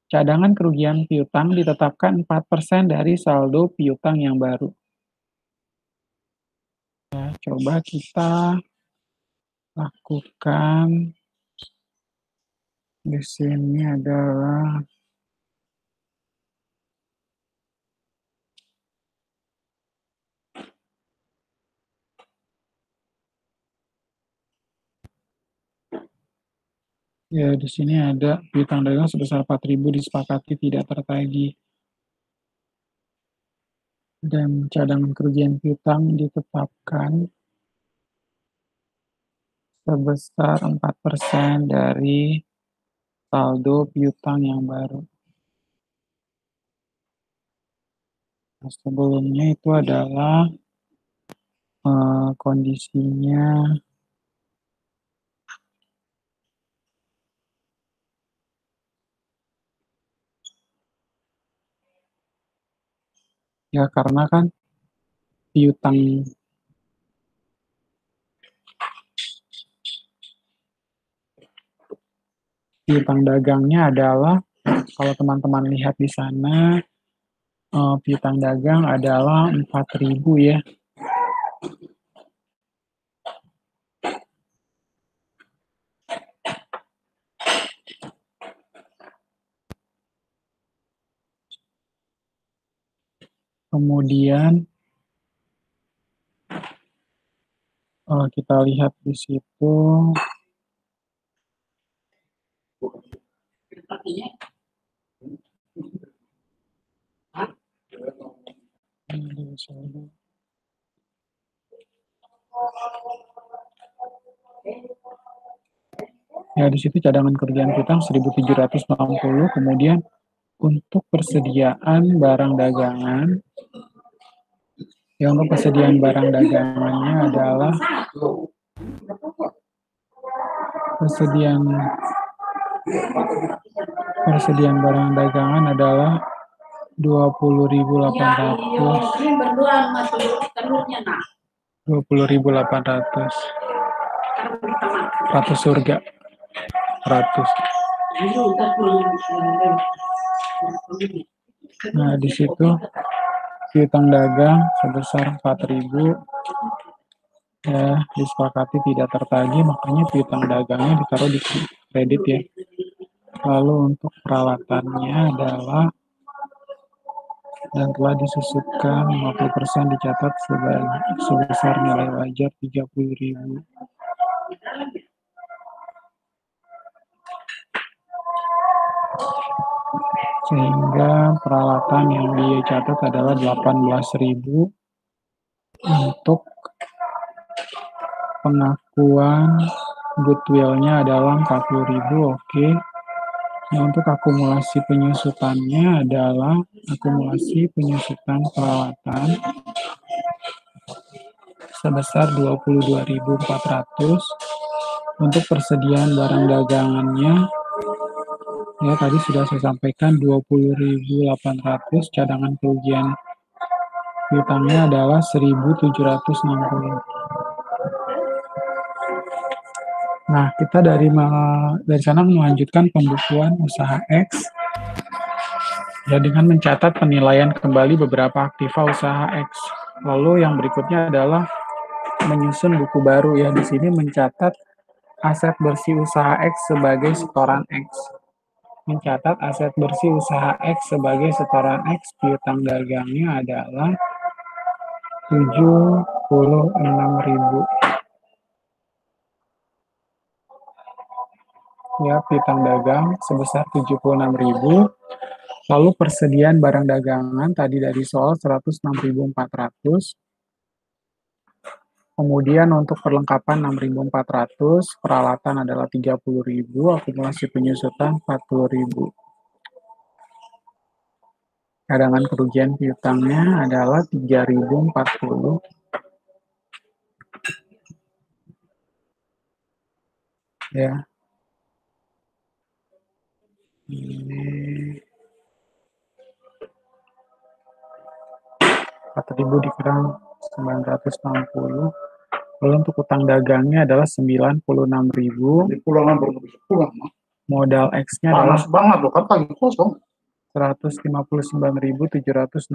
cadangan kerugian piutang ditetapkan 4% dari saldo piutang yang baru. Ya, coba kita lakukan. Di sini adalah ya, di sini ada piutang dagang sebesar 4.000 disepakati tidak tertagih. Dan cadangan kerugian piutang ditetapkan sebesar 4% dari saldo piutang yang baru. Nah, sebelumnya itu adalah kondisinya ya karena kan piutang dagangnya adalah kalau teman-teman lihat di sana piutang dagang adalah 4.000 ya. Kemudian kita lihat di situ ya di situ cadangan kerugian piutang 1.760. Kemudian untuk persediaan barang dagangan, ya untuk persediaan barang dagangannya adalah persediaan barang dagangan adalah 20.800. 20.800. 100 surga. 100. Nah, di situ piutang dagang sebesar 4.000 Ya, disepakati tidak tertagih, makanya piutang dagangnya ditaruh di kredit ya. Lalu untuk peralatannya adalah dan telah disusupkan 50% dicatat sebesar nilai wajar 30.000. Sehingga peralatan yang dicatat adalah 18.000 untuk pengakuan goodwill-nya adalah 40.000, oke. Nah, untuk akumulasi penyusutannya adalah akumulasi penyusutan peralatan sebesar 22.400. Untuk persediaan barang dagangannya, ya tadi sudah saya sampaikan 20.800, cadangan kerugian piutangnya adalah 1.760. Nah, kita dari sana melanjutkan pembukuan usaha X ya dengan mencatat penilaian kembali beberapa aktiva usaha X. Lalu yang berikutnya adalah menyusun buku baru ya. Di sini mencatat aset bersih usaha X sebagai setoran X. Mencatat aset bersih usaha X sebagai setoran X, piutang dagangnya adalah 76.000. Ya, piutang dagang sebesar 76.000. Lalu persediaan barang dagangan tadi dari soal 106.400. Kemudian untuk perlengkapan 6.400, peralatan adalah 30.000, akumulasi penyusutan 40.000. Cadangan kerugian piutangnya adalah 3.040. Ya. Ini 4.000 dikurang 960. Lalu untuk utang dagangnya adalah 96.000. Modal X-nya adalah banget loh, kan lagi kosong. 159.760.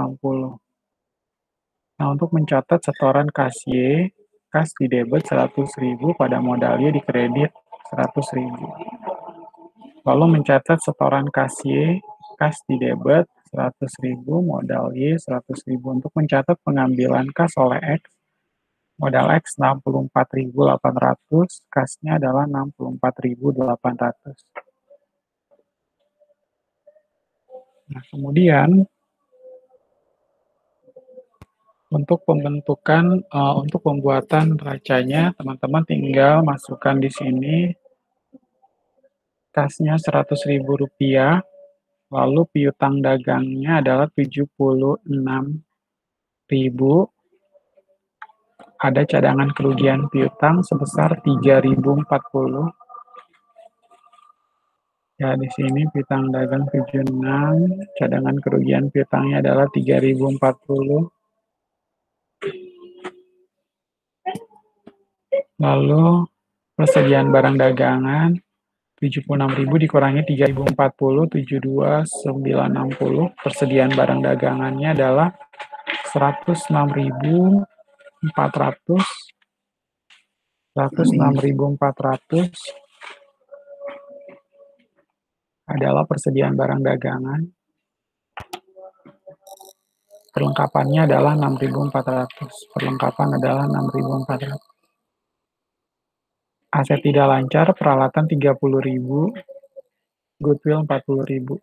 Nah, untuk mencatat setoran kas Y, kas di debit 100.000, pada modal Y di kredit 100.000. Lalu mencatat setoran kas Y, kas di debit 100.000, modal Y 100.000. Untuk mencatat pengambilan kas oleh X, modal X 64.800, kasnya adalah 64.800. Nah, kemudian untuk untuk pembuatan racanya, teman-teman tinggal masukkan di sini kasnya Rp100.000, lalu piutang dagangnya adalah 76.000, ada cadangan kerugian piutang sebesar 3.040. Ya, di sini piutang dagang 76, cadangan kerugian piutangnya adalah 3.040. Lalu persediaan barang dagangan 76.000 dikurangi 3.040, 72.960. Persediaan barang dagangannya adalah 106.400. 106.400 adalah persediaan barang dagangan. Perlengkapannya adalah 6.400. Perlengkapan adalah 6.400. Aset tidak lancar, peralatan 30.000, goodwill 40.000.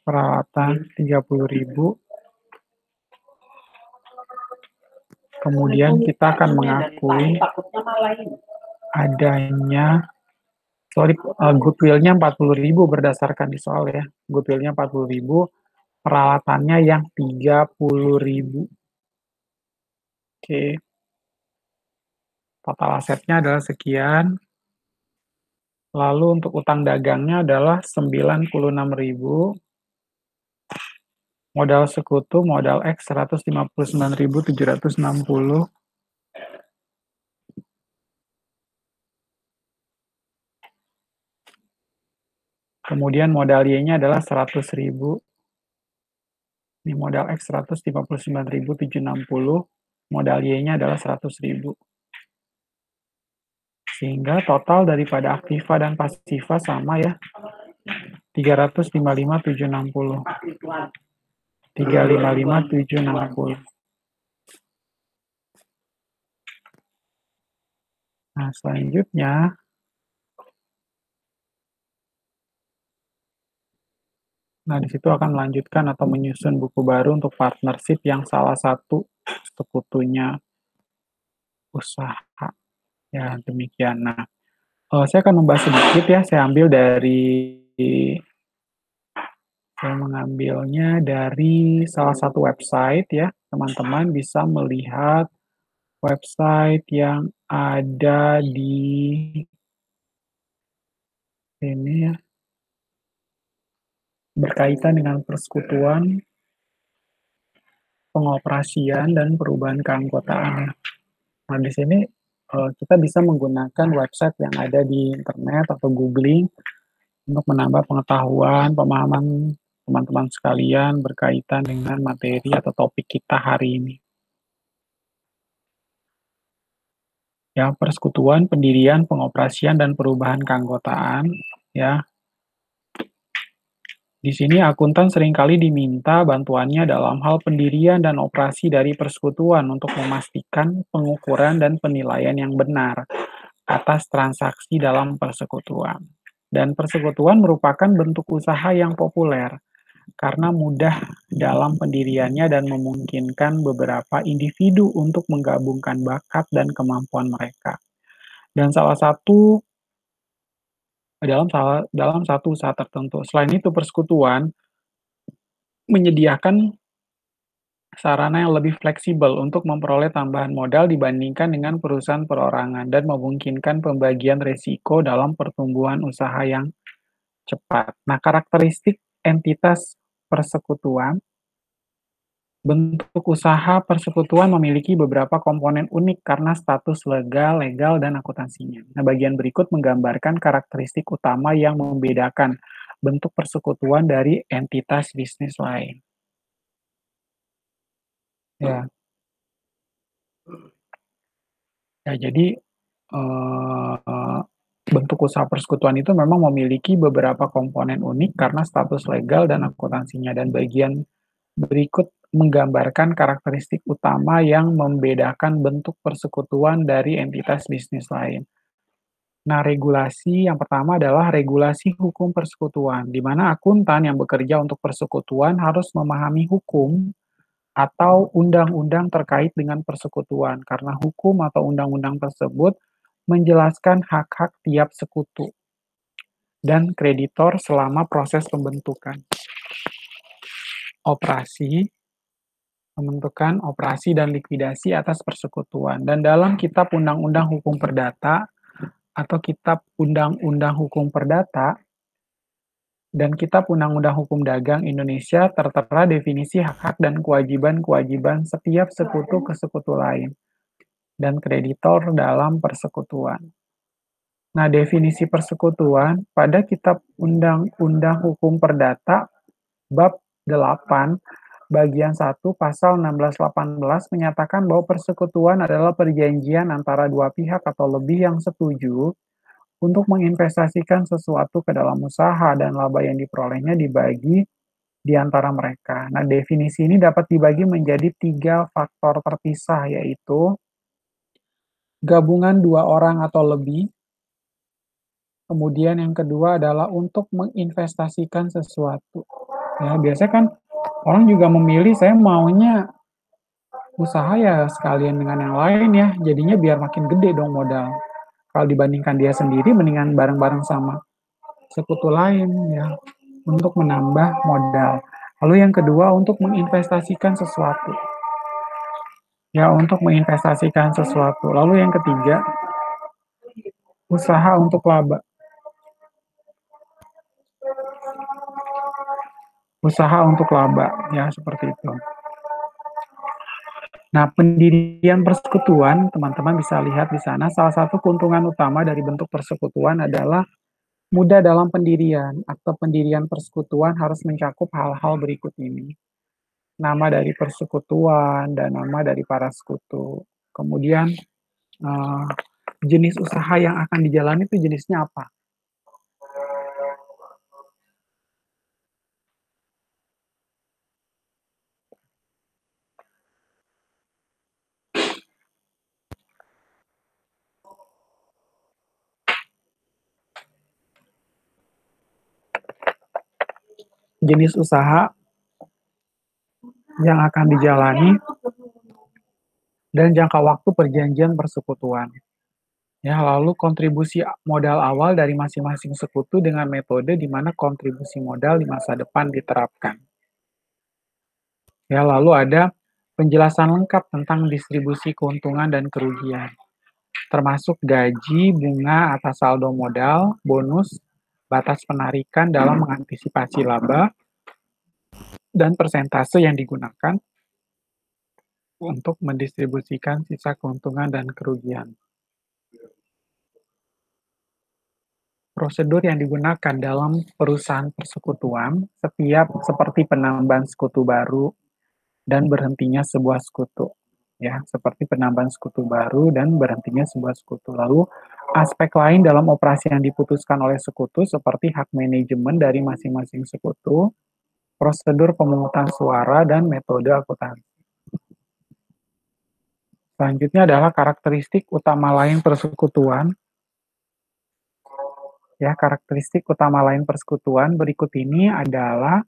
Peralatan 30.000. Kemudian kita akan mengakui adanya goodwill-nya 40.000 berdasarkan di soal ya. Goodwill-nya 40.000, peralatannya yang 30.000. Oke. Total asetnya adalah sekian. Lalu untuk utang dagangnya adalah 96.000. Modal sekutu, modal X 159.760. Kemudian modal Y-nya adalah 100.000. Ini modal X 159.760. Modal Y-nya adalah 100.000. Sehingga total daripada aktiva dan pasiva sama ya. 355.760. 355.760. Nah, selanjutnya di situ akan melanjutkan atau menyusun buku baru untuk partnership yang salah satu sekutunya usaha. Ya, demikian. Nah, saya akan membahas sedikit ya. Saya mengambilnya dari salah satu website ya. Teman-teman bisa melihat website yang ada di ini ya, berkaitan dengan persekutuan, pengoperasian, dan perubahan keanggotaan. Nah, di sini kita bisa menggunakan website yang ada di internet atau googling untuk menambah pengetahuan, pemahaman teman-teman sekalian berkaitan dengan materi atau topik kita hari ini. Ya, persekutuan, pendirian, pengoperasian, dan perubahan keanggotaan. Ya, di sini akuntan seringkali diminta bantuannya dalam hal pendirian dan operasi dari persekutuan untuk memastikan pengukuran dan penilaian yang benar atas transaksi dalam persekutuan. Dan persekutuan merupakan bentuk usaha yang populer karena mudah dalam pendiriannya dan memungkinkan beberapa individu untuk menggabungkan bakat dan kemampuan mereka. Dan dalam satu usaha tertentu. Selain itu, persekutuan menyediakan sarana yang lebih fleksibel untuk memperoleh tambahan modal dibandingkan dengan perusahaan perorangan dan memungkinkan pembagian risiko dalam pertumbuhan usaha yang cepat. Nah, karakteristik entitas persekutuan. Bentuk usaha persekutuan memiliki beberapa komponen unik karena status legal, dan akuntansinya. Nah, bagian berikut menggambarkan karakteristik utama yang membedakan bentuk persekutuan dari entitas bisnis lain. Ya, jadi bentuk usaha persekutuan itu memang memiliki beberapa komponen unik karena status legal dan akuntansinya, dan bagian berikut menggambarkan karakteristik utama yang membedakan bentuk persekutuan dari entitas bisnis lain. Nah, regulasi yang pertama adalah regulasi hukum persekutuan, di mana akuntan yang bekerja untuk persekutuan harus memahami hukum atau undang-undang terkait dengan persekutuan, karena hukum atau undang-undang tersebut menjelaskan hak-hak tiap sekutu dan kreditor selama proses pembentukan. Pembentukan, operasi, dan likuidasi atas persekutuan. Dan dalam Kitab Undang-Undang Hukum Perdata atau Kitab Undang-Undang Hukum Perdata dan Kitab Undang-Undang Hukum Dagang Indonesia tertera definisi hak-hak dan kewajiban-kewajiban setiap sekutu ke sekutu lain dan kreditor dalam persekutuan. Nah, definisi persekutuan pada Kitab Undang-Undang Hukum Perdata bab 8 bagian 1 pasal 1618 menyatakan bahwa persekutuan adalah perjanjian antara dua pihak atau lebih yang setuju untuk menginvestasikan sesuatu ke dalam usaha dan laba yang diperolehnya dibagi di antara mereka. Nah, definisi ini dapat dibagi menjadi 3 faktor terpisah, yaitu gabungan 2 orang atau lebih. Kemudian yang kedua adalah untuk menginvestasikan sesuatu. Ya, biasanya kan orang juga memilih, saya maunya usaha ya sekalian dengan yang lain ya, jadinya biar makin gede dong modal. Kalau dibandingkan dia sendiri, mendingan bareng-bareng sama sekutu lain ya, untuk menambah modal. Lalu yang kedua, untuk menginvestasikan sesuatu. Ya, untuk menginvestasikan sesuatu. Lalu yang ketiga, usaha untuk laba. Usaha untuk laba, ya seperti itu. Nah, pendirian persekutuan, teman-teman bisa lihat di sana, salah satu keuntungan utama dari bentuk persekutuan adalah Mudah dalam pendirian. Akte pendirian persekutuan harus mencakup hal-hal berikut ini. Nama dari persekutuan dan nama dari para sekutu. Kemudian eh, jenis usaha yang akan dijalani itu jenisnya apa? Jenis usaha yang akan dijalani dan jangka waktu perjanjian persekutuan. Ya, lalu kontribusi modal awal dari masing-masing sekutu dengan metode di mana kontribusi modal di masa depan diterapkan. Ya, lalu ada penjelasan lengkap tentang distribusi keuntungan dan kerugian, termasuk gaji, bunga atas saldo modal, bonus, batas penarikan dalam mengantisipasi laba, dan persentase yang digunakan untuk mendistribusikan sisa keuntungan dan kerugian. Prosedur yang digunakan dalam perusahaan persekutuan setiap seperti penambahan sekutu baru dan berhentinya sebuah sekutu. Ya, seperti penambahan sekutu baru dan berhentinya sebuah sekutu. Lalu, aspek lain dalam operasi yang diputuskan oleh sekutu seperti hak manajemen dari masing-masing sekutu, prosedur pemungutan suara, dan metode akuntansi. Selanjutnya adalah karakteristik utama lain persekutuan. Ya, karakteristik utama lain persekutuan berikut ini adalah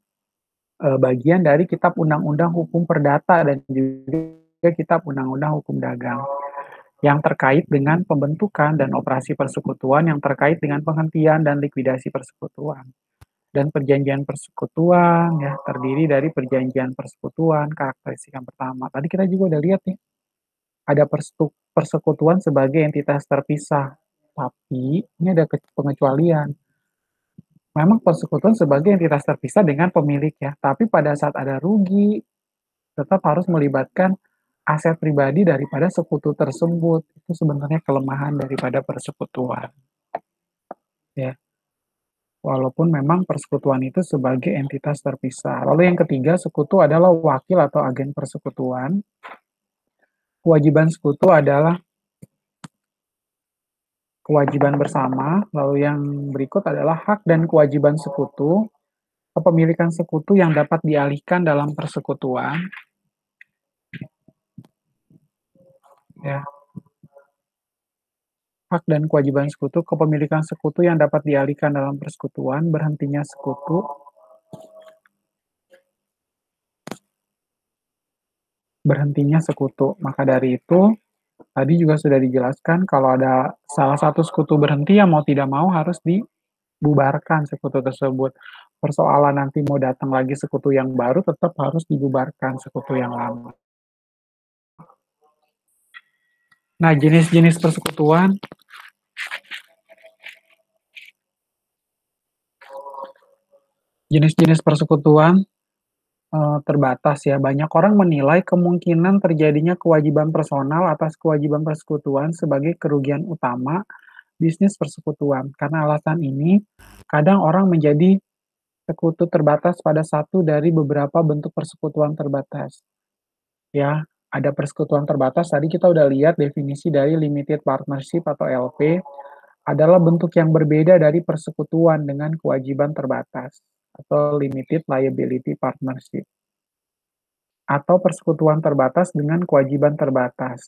bagian dari Kitab Undang-Undang Hukum Perdata dan juga Kitab Undang-Undang Hukum Dagang yang terkait dengan pembentukan dan operasi persekutuan, yang terkait dengan penghentian dan likuidasi persekutuan. Dan perjanjian persekutuan ya terdiri dari perjanjian persekutuan, karakteristik yang pertama. Tadi kita juga udah lihat nih, ada persekutuan sebagai entitas terpisah. Tapi ini ada pengecualian. Memang persekutuan sebagai entitas terpisah dengan pemilik ya, tapi pada saat ada rugi tetap harus melibatkan aset pribadi daripada sekutu tersebut. Itu sebenarnya kelemahan daripada persekutuan. Ya, walaupun memang persekutuan itu sebagai entitas terpisah. Lalu yang ketiga, sekutu adalah wakil atau agen persekutuan. Kewajiban sekutu adalah kewajiban bersama. Lalu yang berikut adalah hak dan kewajiban sekutu. Kepemilikan sekutu yang dapat dialihkan dalam persekutuan. Ya, hak dan kewajiban sekutu, kepemilikan sekutu yang dapat dialihkan dalam persekutuan, berhentinya sekutu, Maka dari itu, tadi juga sudah dijelaskan kalau ada salah satu sekutu berhenti, ya mau tidak mau harus dibubarkan sekutu tersebut. Persoalan nanti mau datang lagi sekutu yang baru, tetap harus dibubarkan sekutu yang lama. Nah, jenis-jenis persekutuan terbatas ya. Banyak orang menilai kemungkinan terjadinya kewajiban personal atas kewajiban persekutuan sebagai kerugian utama bisnis persekutuan. Karena alasan ini, kadang orang menjadi sekutu terbatas pada satu dari beberapa bentuk persekutuan terbatas. Ya, ada persekutuan terbatas. Tadi kita udah lihat definisi dari limited partnership atau LP adalah bentuk yang berbeda dari persekutuan dengan kewajiban terbatas atau limited liability partnership atau persekutuan terbatas dengan kewajiban terbatas.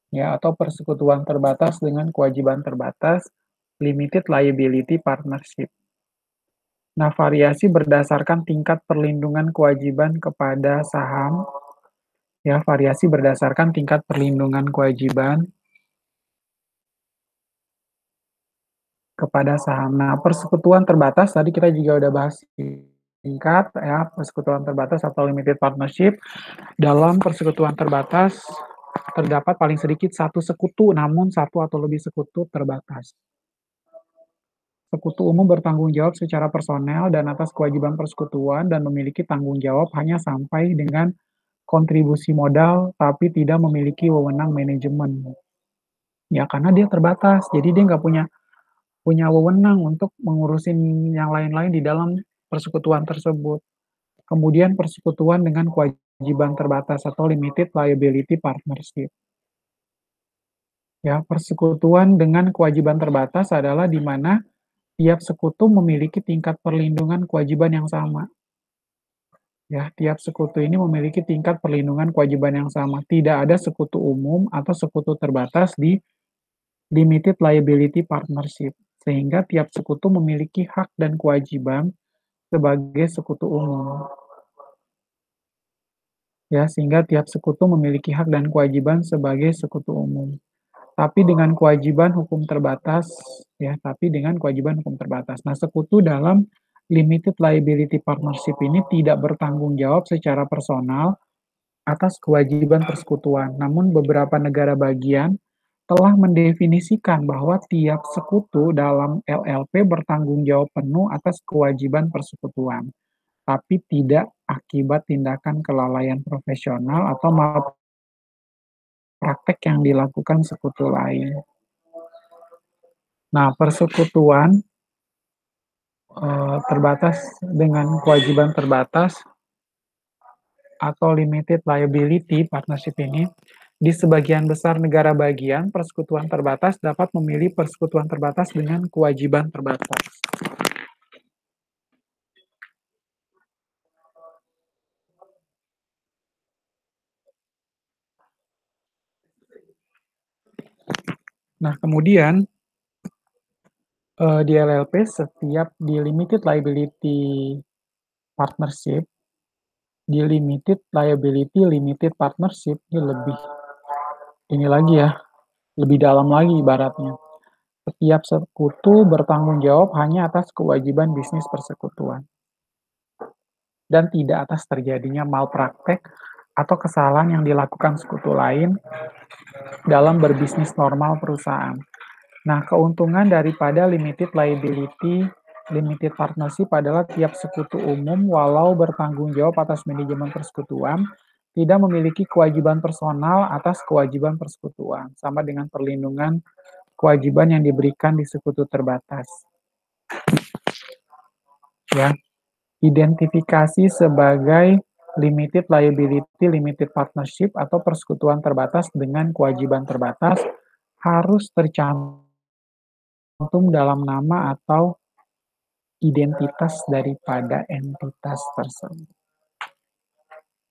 Ya, atau persekutuan terbatas dengan kewajiban terbatas, limited liability partnership. Nah, variasi berdasarkan tingkat perlindungan kewajiban kepada saham, ya, variasi berdasarkan tingkat perlindungan kewajiban kepada saham. Nah, persekutuan terbatas tadi kita juga udah bahas singkat ya, persekutuan terbatas atau limited partnership. Dalam persekutuan terbatas terdapat paling sedikit satu sekutu, namun satu atau lebih sekutu terbatas. Sekutu umum bertanggung jawab secara personel dan atas kewajiban persekutuan dan memiliki tanggung jawab hanya sampai dengan kontribusi modal, tapi tidak memiliki wewenang manajemen. Ya karena dia terbatas, jadi dia nggak punya punya wewenang untuk mengurusin yang lain-lain di dalam persekutuan tersebut. Kemudian persekutuan dengan kewajiban terbatas atau limited liability partnership. Ya, persekutuan dengan kewajiban terbatas adalah di mana tiap sekutu memiliki tingkat perlindungan kewajiban yang sama. Ya, tiap sekutu ini memiliki tingkat perlindungan kewajiban yang sama. Tidak ada sekutu umum atau sekutu terbatas di limited liability partnership, sehingga tiap sekutu memiliki hak dan kewajiban sebagai sekutu umum. Ya, sehingga tiap sekutu memiliki hak dan kewajiban sebagai sekutu umum. Tapi dengan kewajiban hukum terbatas, ya, tapi dengan kewajiban hukum terbatas. Nah, sekutu dalam limited liability partnership ini tidak bertanggung jawab secara personal atas kewajiban persekutuan. Namun beberapa negara bagian telah mendefinisikan bahwa tiap sekutu dalam LLP bertanggung jawab penuh atas kewajiban persekutuan, tapi tidak akibat tindakan kelalaian profesional atau malpraktek yang dilakukan sekutu lain. Nah, persekutuan terbatas dengan kewajiban terbatas atau limited liability partnership ini, di sebagian besar negara bagian, persekutuan terbatas dapat memilih persekutuan terbatas dengan kewajiban terbatas. Nah, kemudian di LLP setiap di limited liability partnership, di limited liability limited partnership ini lebih ini lagi ya, lebih dalam lagi ibaratnya. Setiap sekutu bertanggung jawab hanya atas kewajiban bisnis persekutuan dan tidak atas terjadinya malpraktek atau kesalahan yang dilakukan sekutu lain dalam berbisnis normal perusahaan. Nah, keuntungan daripada limited liability limited partnership adalah tiap sekutu umum walau bertanggung jawab atas manajemen persekutuan tidak memiliki kewajiban personal atas kewajiban persekutuan, sama dengan perlindungan kewajiban yang diberikan di sekutu terbatas. Ya, identifikasi sebagai limited liability limited partnership atau persekutuan terbatas dengan kewajiban terbatas harus tercantum dalam nama atau identitas daripada entitas tersebut.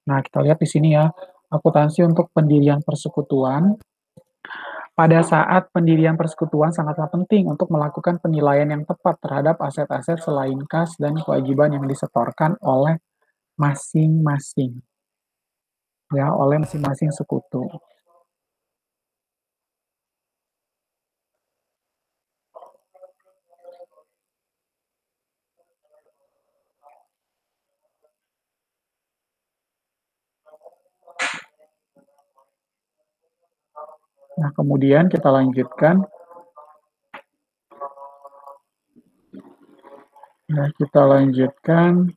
Nah, kita lihat di sini ya, akuntansi untuk pendirian persekutuan. Pada saat pendirian persekutuan sangatlah penting untuk melakukan penilaian yang tepat terhadap aset-aset selain kas dan kewajiban yang disetorkan oleh masing-masing, ya, oleh masing-masing sekutu. Nah, kemudian kita lanjutkan. Nah, kita lanjutkan.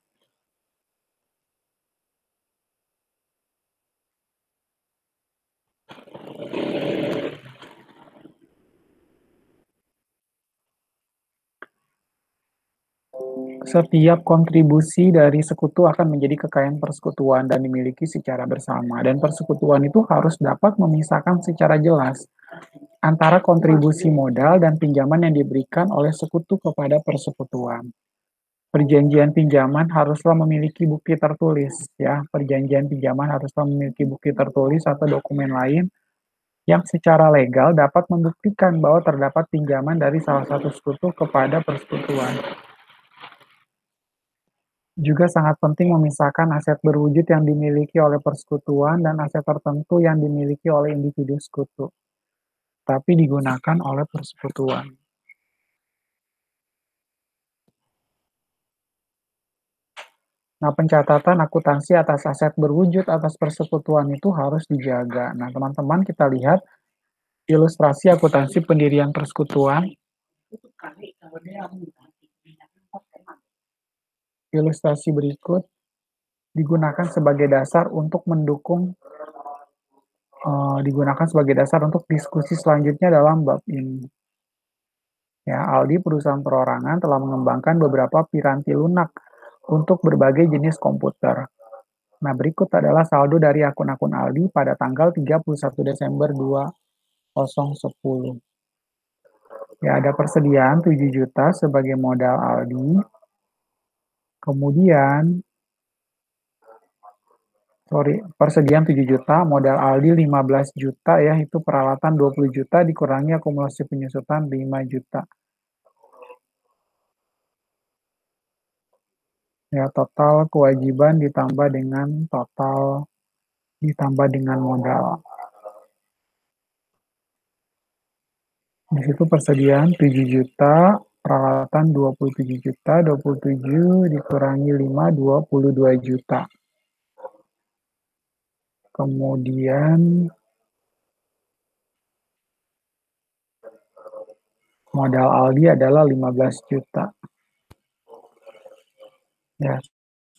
Setiap kontribusi dari sekutu akan menjadi kekayaan persekutuan dan dimiliki secara bersama. Dan persekutuan itu harus dapat memisahkan secara jelas antara kontribusi modal dan pinjaman yang diberikan oleh sekutu kepada persekutuan. Perjanjian pinjaman haruslah memiliki bukti tertulis, ya. Perjanjian pinjaman haruslah memiliki bukti tertulis atau dokumen lain yang secara legal dapat membuktikan bahwa terdapat pinjaman dari salah satu sekutu kepada persekutuan. Juga sangat penting memisahkan aset berwujud yang dimiliki oleh persekutuan dan aset tertentu yang dimiliki oleh individu sekutu, tapi digunakan oleh persekutuan. Nah, pencatatan akuntansi atas aset berwujud atas persekutuan itu harus dijaga. Nah, teman-teman kita lihat ilustrasi akuntansi pendirian persekutuan. Ilustrasi berikut digunakan sebagai dasar untuk mendukung digunakan sebagai dasar untuk diskusi selanjutnya dalam bab ini. Ya, Aldi perusahaan perorangan telah mengembangkan beberapa piranti lunak untuk berbagai jenis komputer. Nah, berikut adalah saldo dari akun-akun Aldi pada tanggal 31 Desember 2010. Ya, ada persediaan 7 juta sebagai modal Aldi. Kemudian, persediaan 7 juta, modal Aldi 15 juta ya, itu peralatan 20 juta dikurangi akumulasi penyusutan 5 juta. Ya, total kewajiban ditambah dengan modal. Di situ persediaan 7 juta, peralatan 27 juta, 27 dikurangi 5, 22 juta. Kemudian modal Aldi adalah 15 juta. Ya,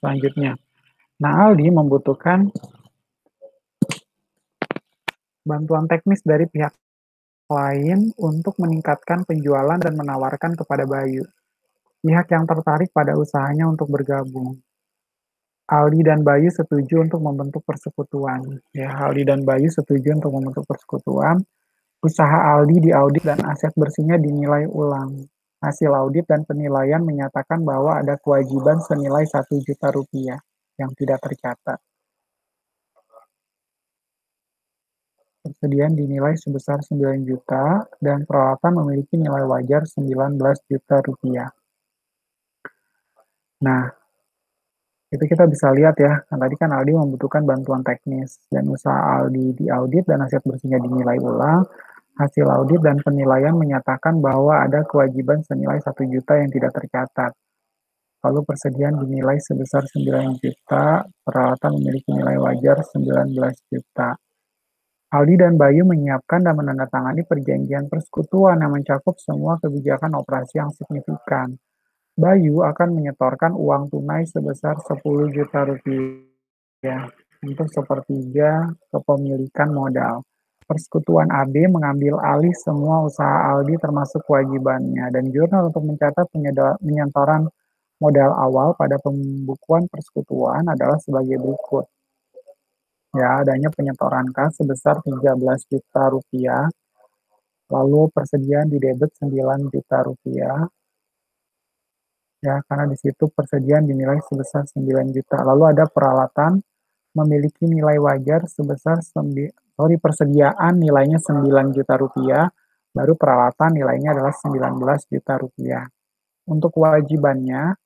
selanjutnya. Nah, Aldi membutuhkan bantuan teknis dari pihak lain untuk meningkatkan penjualan dan menawarkan kepada Bayu. Pihak yang tertarik pada usahanya untuk bergabung. Aldi dan Bayu setuju untuk membentuk persekutuan. Ya, Aldi dan Bayu setuju untuk membentuk persekutuan. Usaha Aldi diaudit dan aset bersihnya dinilai ulang. Hasil audit dan penilaian menyatakan bahwa ada kewajiban senilai 1 juta rupiah yang tidak tercatat. Persediaan dinilai sebesar 9 juta dan peralatan memiliki nilai wajar 19 juta rupiah. Nah, itu kita bisa lihat ya, kan tadi kan Aldi membutuhkan bantuan teknis dan usaha Aldi diaudit dan aset bersihnya dinilai ulang. Hasil audit dan penilaian menyatakan bahwa ada kewajiban senilai 1 juta yang tidak tercatat. Lalu persediaan dinilai sebesar 9 juta, peralatan memiliki nilai wajar 19 juta. Aldi dan Bayu menyiapkan dan menandatangani perjanjian persekutuan yang mencakup semua kebijakan operasi yang signifikan. Bayu akan menyetorkan uang tunai sebesar 10 juta rupiah untuk sepertiga kepemilikan modal. Persekutuan AB mengambil alih semua usaha Aldi termasuk kewajibannya dan jurnal untuk mencatat penyetoran modal awal pada pembukuan persekutuan adalah sebagai berikut. Ya, adanya penyetoran kas sebesar 13 juta rupiah, lalu persediaan di debit 9 juta rupiah, ya, karena di situ persediaan dinilai sebesar 9 juta. Lalu ada peralatan memiliki nilai wajar sebesar, persediaan nilainya 9 juta rupiah, baru peralatan nilainya adalah 19 juta rupiah. Untuk kewajibannya,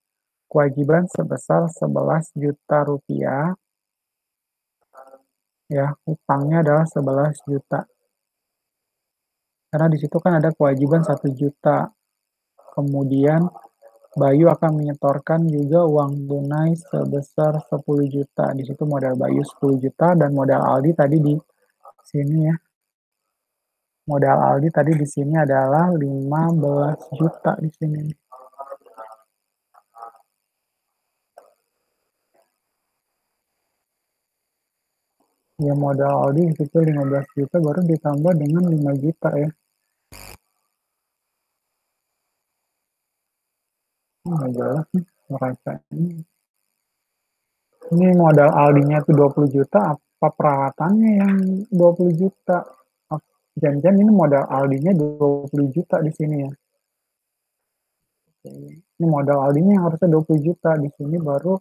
kewajiban sebesar 11 juta rupiah, ya, utangnya adalah 11 juta. Karena di situ kan ada kewajiban 1 juta. Kemudian Bayu akan menyetorkan juga uang tunai sebesar 10 juta. Di situ modal Bayu 10 juta dan modal Aldi tadi di sini ya. Modal Aldi tadi di sini adalah 15 juta di sini. Ya, modal Aldi di situ 15 juta baru ditambah dengan 5 juta ya. Nggak jelas nih mereka ini. Ini modal Aldinya tuh 20 juta, apa peralatannya yang 20 juta? Jangan-jangan ini modal Aldinya 20 juta di sini ya. Ini modal Aldinya yang harusnya 20 juta, di sini baru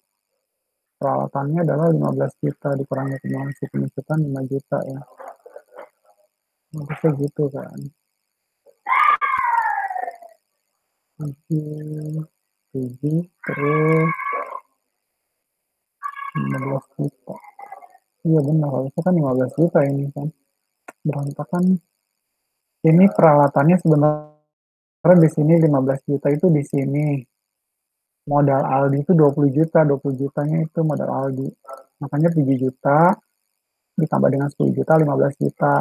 peralatannya adalah 15 juta, dikurangi akumulasi penyusutan 5 juta ya. Harusnya gitu kan. 7, terus 15 juta. Iya benar, harusnya kan 15 juta ini kan. Berantakan. Ini peralatannya sebenarnya di sini 15 juta itu di sini. Modal Aldi itu 20 juta, 20 jutanya itu modal Aldi. Makanya 7 juta ditambah dengan 10 juta, 15 juta.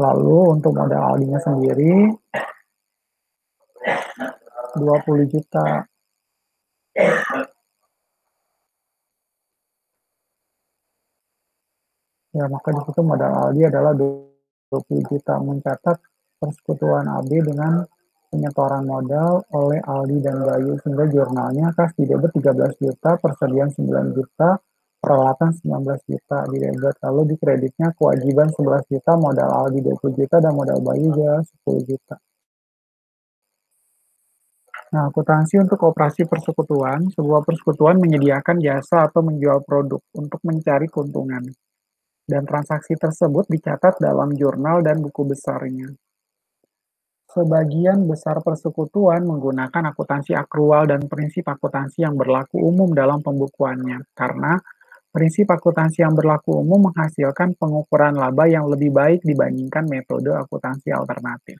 Lalu untuk modal Aldinya sendiri 20 juta. Ya, maka di situ modal Aldi adalah 20 juta. Mencatat persekutuan AB dengan penyetoran modal oleh Aldi dan Bayu sehingga jurnalnya kas di debit 13 juta, persediaan 9 juta, peralatan 19 juta di debit. Lalu di kreditnya kewajiban 11 juta, modal Aldi 20 juta, dan modal Bayu juga 10 juta. Nah, akuntansi untuk operasi persekutuan, sebuah persekutuan menyediakan jasa atau menjual produk untuk mencari keuntungan, dan transaksi tersebut dicatat dalam jurnal dan buku besarnya. Sebagian besar persekutuan menggunakan akuntansi akrual dan prinsip akuntansi yang berlaku umum dalam pembukuannya, karena prinsip akuntansi yang berlaku umum menghasilkan pengukuran laba yang lebih baik dibandingkan metode akuntansi alternatif,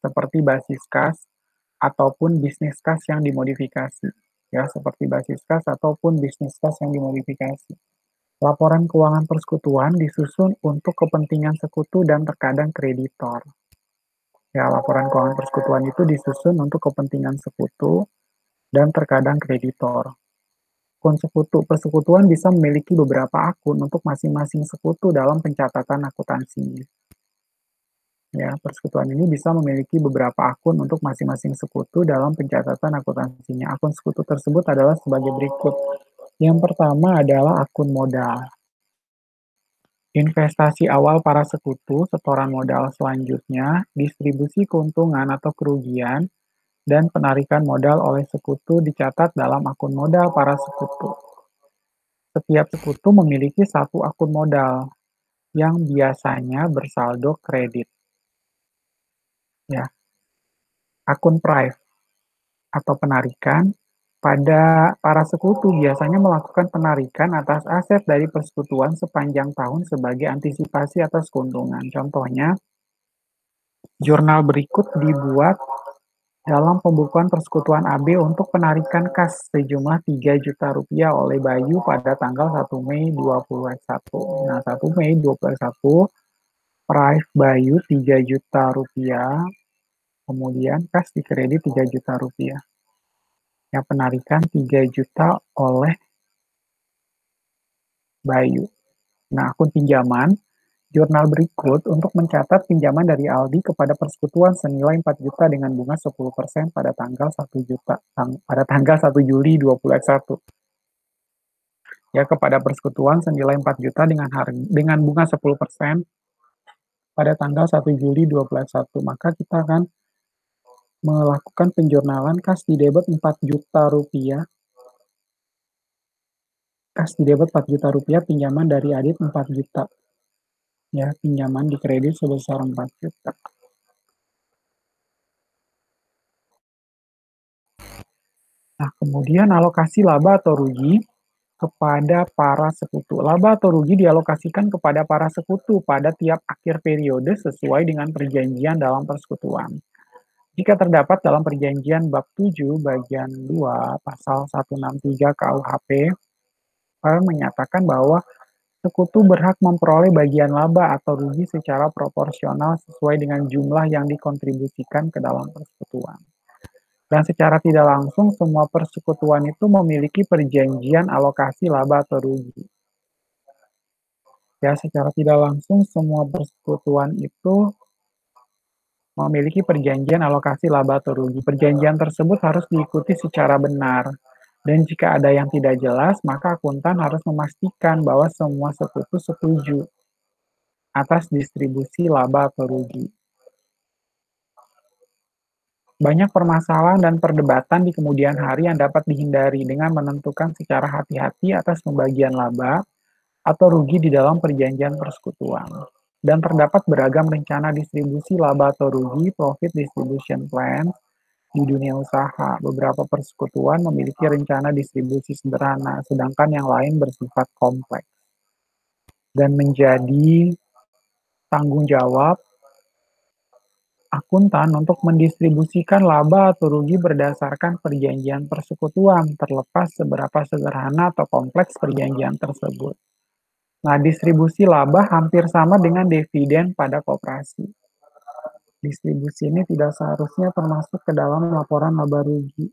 seperti basis kas ataupun bisnis kas yang dimodifikasi. Ya, seperti basis kas ataupun bisnis kas yang dimodifikasi. Laporan keuangan persekutuan disusun untuk kepentingan sekutu dan terkadang kreditor. Ya, laporan keuangan persekutuan itu disusun untuk kepentingan sekutu dan terkadang kreditor. Akun sekutu, persekutuan bisa memiliki beberapa akun untuk masing-masing sekutu dalam pencatatan akuntansinya. Ya, persekutuan ini bisa memiliki beberapa akun untuk masing-masing sekutu dalam pencatatan akuntansinya. Akun sekutu tersebut adalah sebagai berikut. Yang pertama adalah akun modal. Investasi awal para sekutu, setoran modal selanjutnya, distribusi keuntungan atau kerugian, dan penarikan modal oleh sekutu dicatat dalam akun modal para sekutu. Setiap sekutu memiliki satu akun modal yang biasanya bersaldo kredit. Ya, akun prive atau penarikan pada para sekutu biasanya melakukan penarikan atas aset dari persekutuan sepanjang tahun sebagai antisipasi atas keuntungan. Contohnya, jurnal berikut dibuat dalam pembukuan persekutuan AB untuk penarikan kas sejumlah 3 juta rupiah oleh Bayu pada tanggal 1 Mei 2021. Nah, 1 Mei 2021, Prive Bayu 3 juta rupiah, kemudian kas di kredit 3 juta rupiah. Yang penarikan 3 juta oleh Bayu. Nah, akun pinjaman, jurnal berikut untuk mencatat pinjaman dari Aldi kepada persekutuan senilai 4 juta dengan bunga 10% pada tanggal 1 juta pada tanggal 1 Juli 2021. Ya, kepada persekutuan senilai 4 juta dengan bunga 10% pada tanggal 1 Juli 2021. Maka kita akan melakukan penjurnalan kas di debit 4 juta rupiah. Kas di debit 4 juta rupiah, pinjaman dari Adit 4 juta. Ya, pinjaman di kredit sebesar 4 juta. Nah, kemudian alokasi laba atau rugi kepada para sekutu. Laba atau rugi dialokasikan kepada para sekutu pada tiap akhir periode sesuai dengan perjanjian dalam persekutuan. Jika terdapat dalam perjanjian bab 7 bagian 2 pasal 163 KUHP, menyatakan bahwa sekutu berhak memperoleh bagian laba atau rugi secara proporsional sesuai dengan jumlah yang dikontribusikan ke dalam persekutuan. Dan secara tidak langsung, semua persekutuan itu memiliki perjanjian alokasi laba atau rugi. Ya, secara tidak langsung, semua persekutuan itu memiliki perjanjian alokasi laba atau rugi. Perjanjian tersebut harus diikuti secara benar. Dan jika ada yang tidak jelas, maka akuntan harus memastikan bahwa semua sekutu setuju atas distribusi laba atau rugi. Banyak permasalahan dan perdebatan di kemudian hari yang dapat dihindari dengan menentukan secara hati-hati atas pembagian laba atau rugi di dalam perjanjian persekutuan. Dan terdapat beragam rencana distribusi laba atau rugi (profit distribution plan) di dunia usaha. Beberapa persekutuan memiliki rencana distribusi sederhana, sedangkan yang lain bersifat kompleks. Dan menjadi tanggung jawab akuntan untuk mendistribusikan laba atau rugi berdasarkan perjanjian persekutuan, terlepas seberapa sederhana atau kompleks perjanjian tersebut. Nah, distribusi laba hampir sama dengan dividen pada koperasi. Distribusi ini tidak seharusnya termasuk ke dalam laporan laba rugi,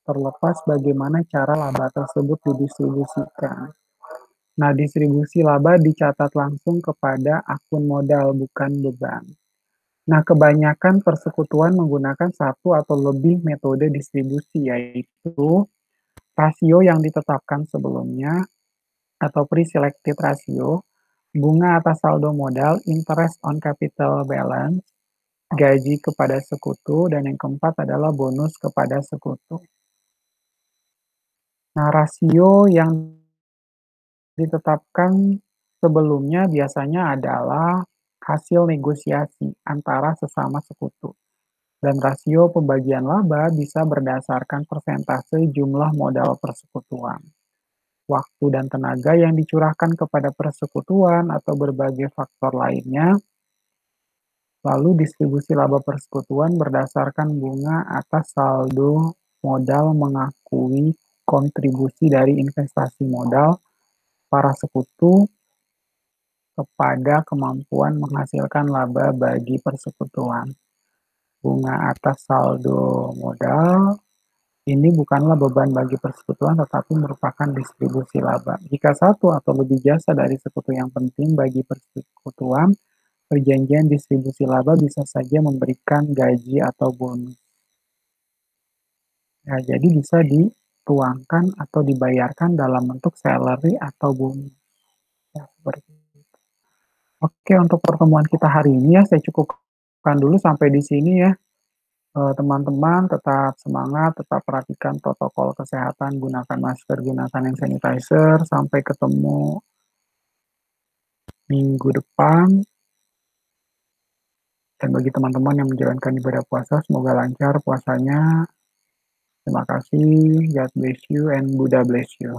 terlepas bagaimana cara laba tersebut didistribusikan. Nah, distribusi laba dicatat langsung kepada akun modal, bukan beban. Nah, kebanyakan persekutuan menggunakan satu atau lebih metode distribusi, yaitu rasio yang ditetapkan sebelumnya atau pre-selected ratio, bunga atas saldo modal, interest on capital balance, gaji kepada sekutu, dan yang keempat adalah bonus kepada sekutu. Nah, rasio yang ditetapkan sebelumnya biasanya adalah hasil negosiasi antara sesama sekutu. Dan rasio pembagian laba bisa berdasarkan persentase jumlah modal persekutuan, waktu dan tenaga yang dicurahkan kepada persekutuan atau berbagai faktor lainnya. Lalu distribusi laba persekutuan berdasarkan bunga atas saldo modal mengakui kontribusi dari investasi modal para sekutu kepada kemampuan menghasilkan laba bagi persekutuan. Bunga atas saldo modal ini bukanlah beban bagi persekutuan, tetapi merupakan distribusi laba. Jika satu atau lebih jasa dari sekutu yang penting bagi persekutuan, perjanjian distribusi laba bisa saja memberikan gaji atau bonus. Ya, jadi bisa dituangkan atau dibayarkan dalam bentuk salary atau bonus. Ya, seperti itu. Oke, untuk pertemuan kita hari ini ya, saya cukupkan dulu sampai di sini ya. Teman-teman tetap semangat, tetap perhatikan protokol kesehatan, gunakan masker, gunakan hand sanitizer. Sampai ketemu minggu depan. Dan bagi teman-teman yang menjalankan ibadah puasa, semoga lancar puasanya. Terima kasih. God bless you and Buddha bless you.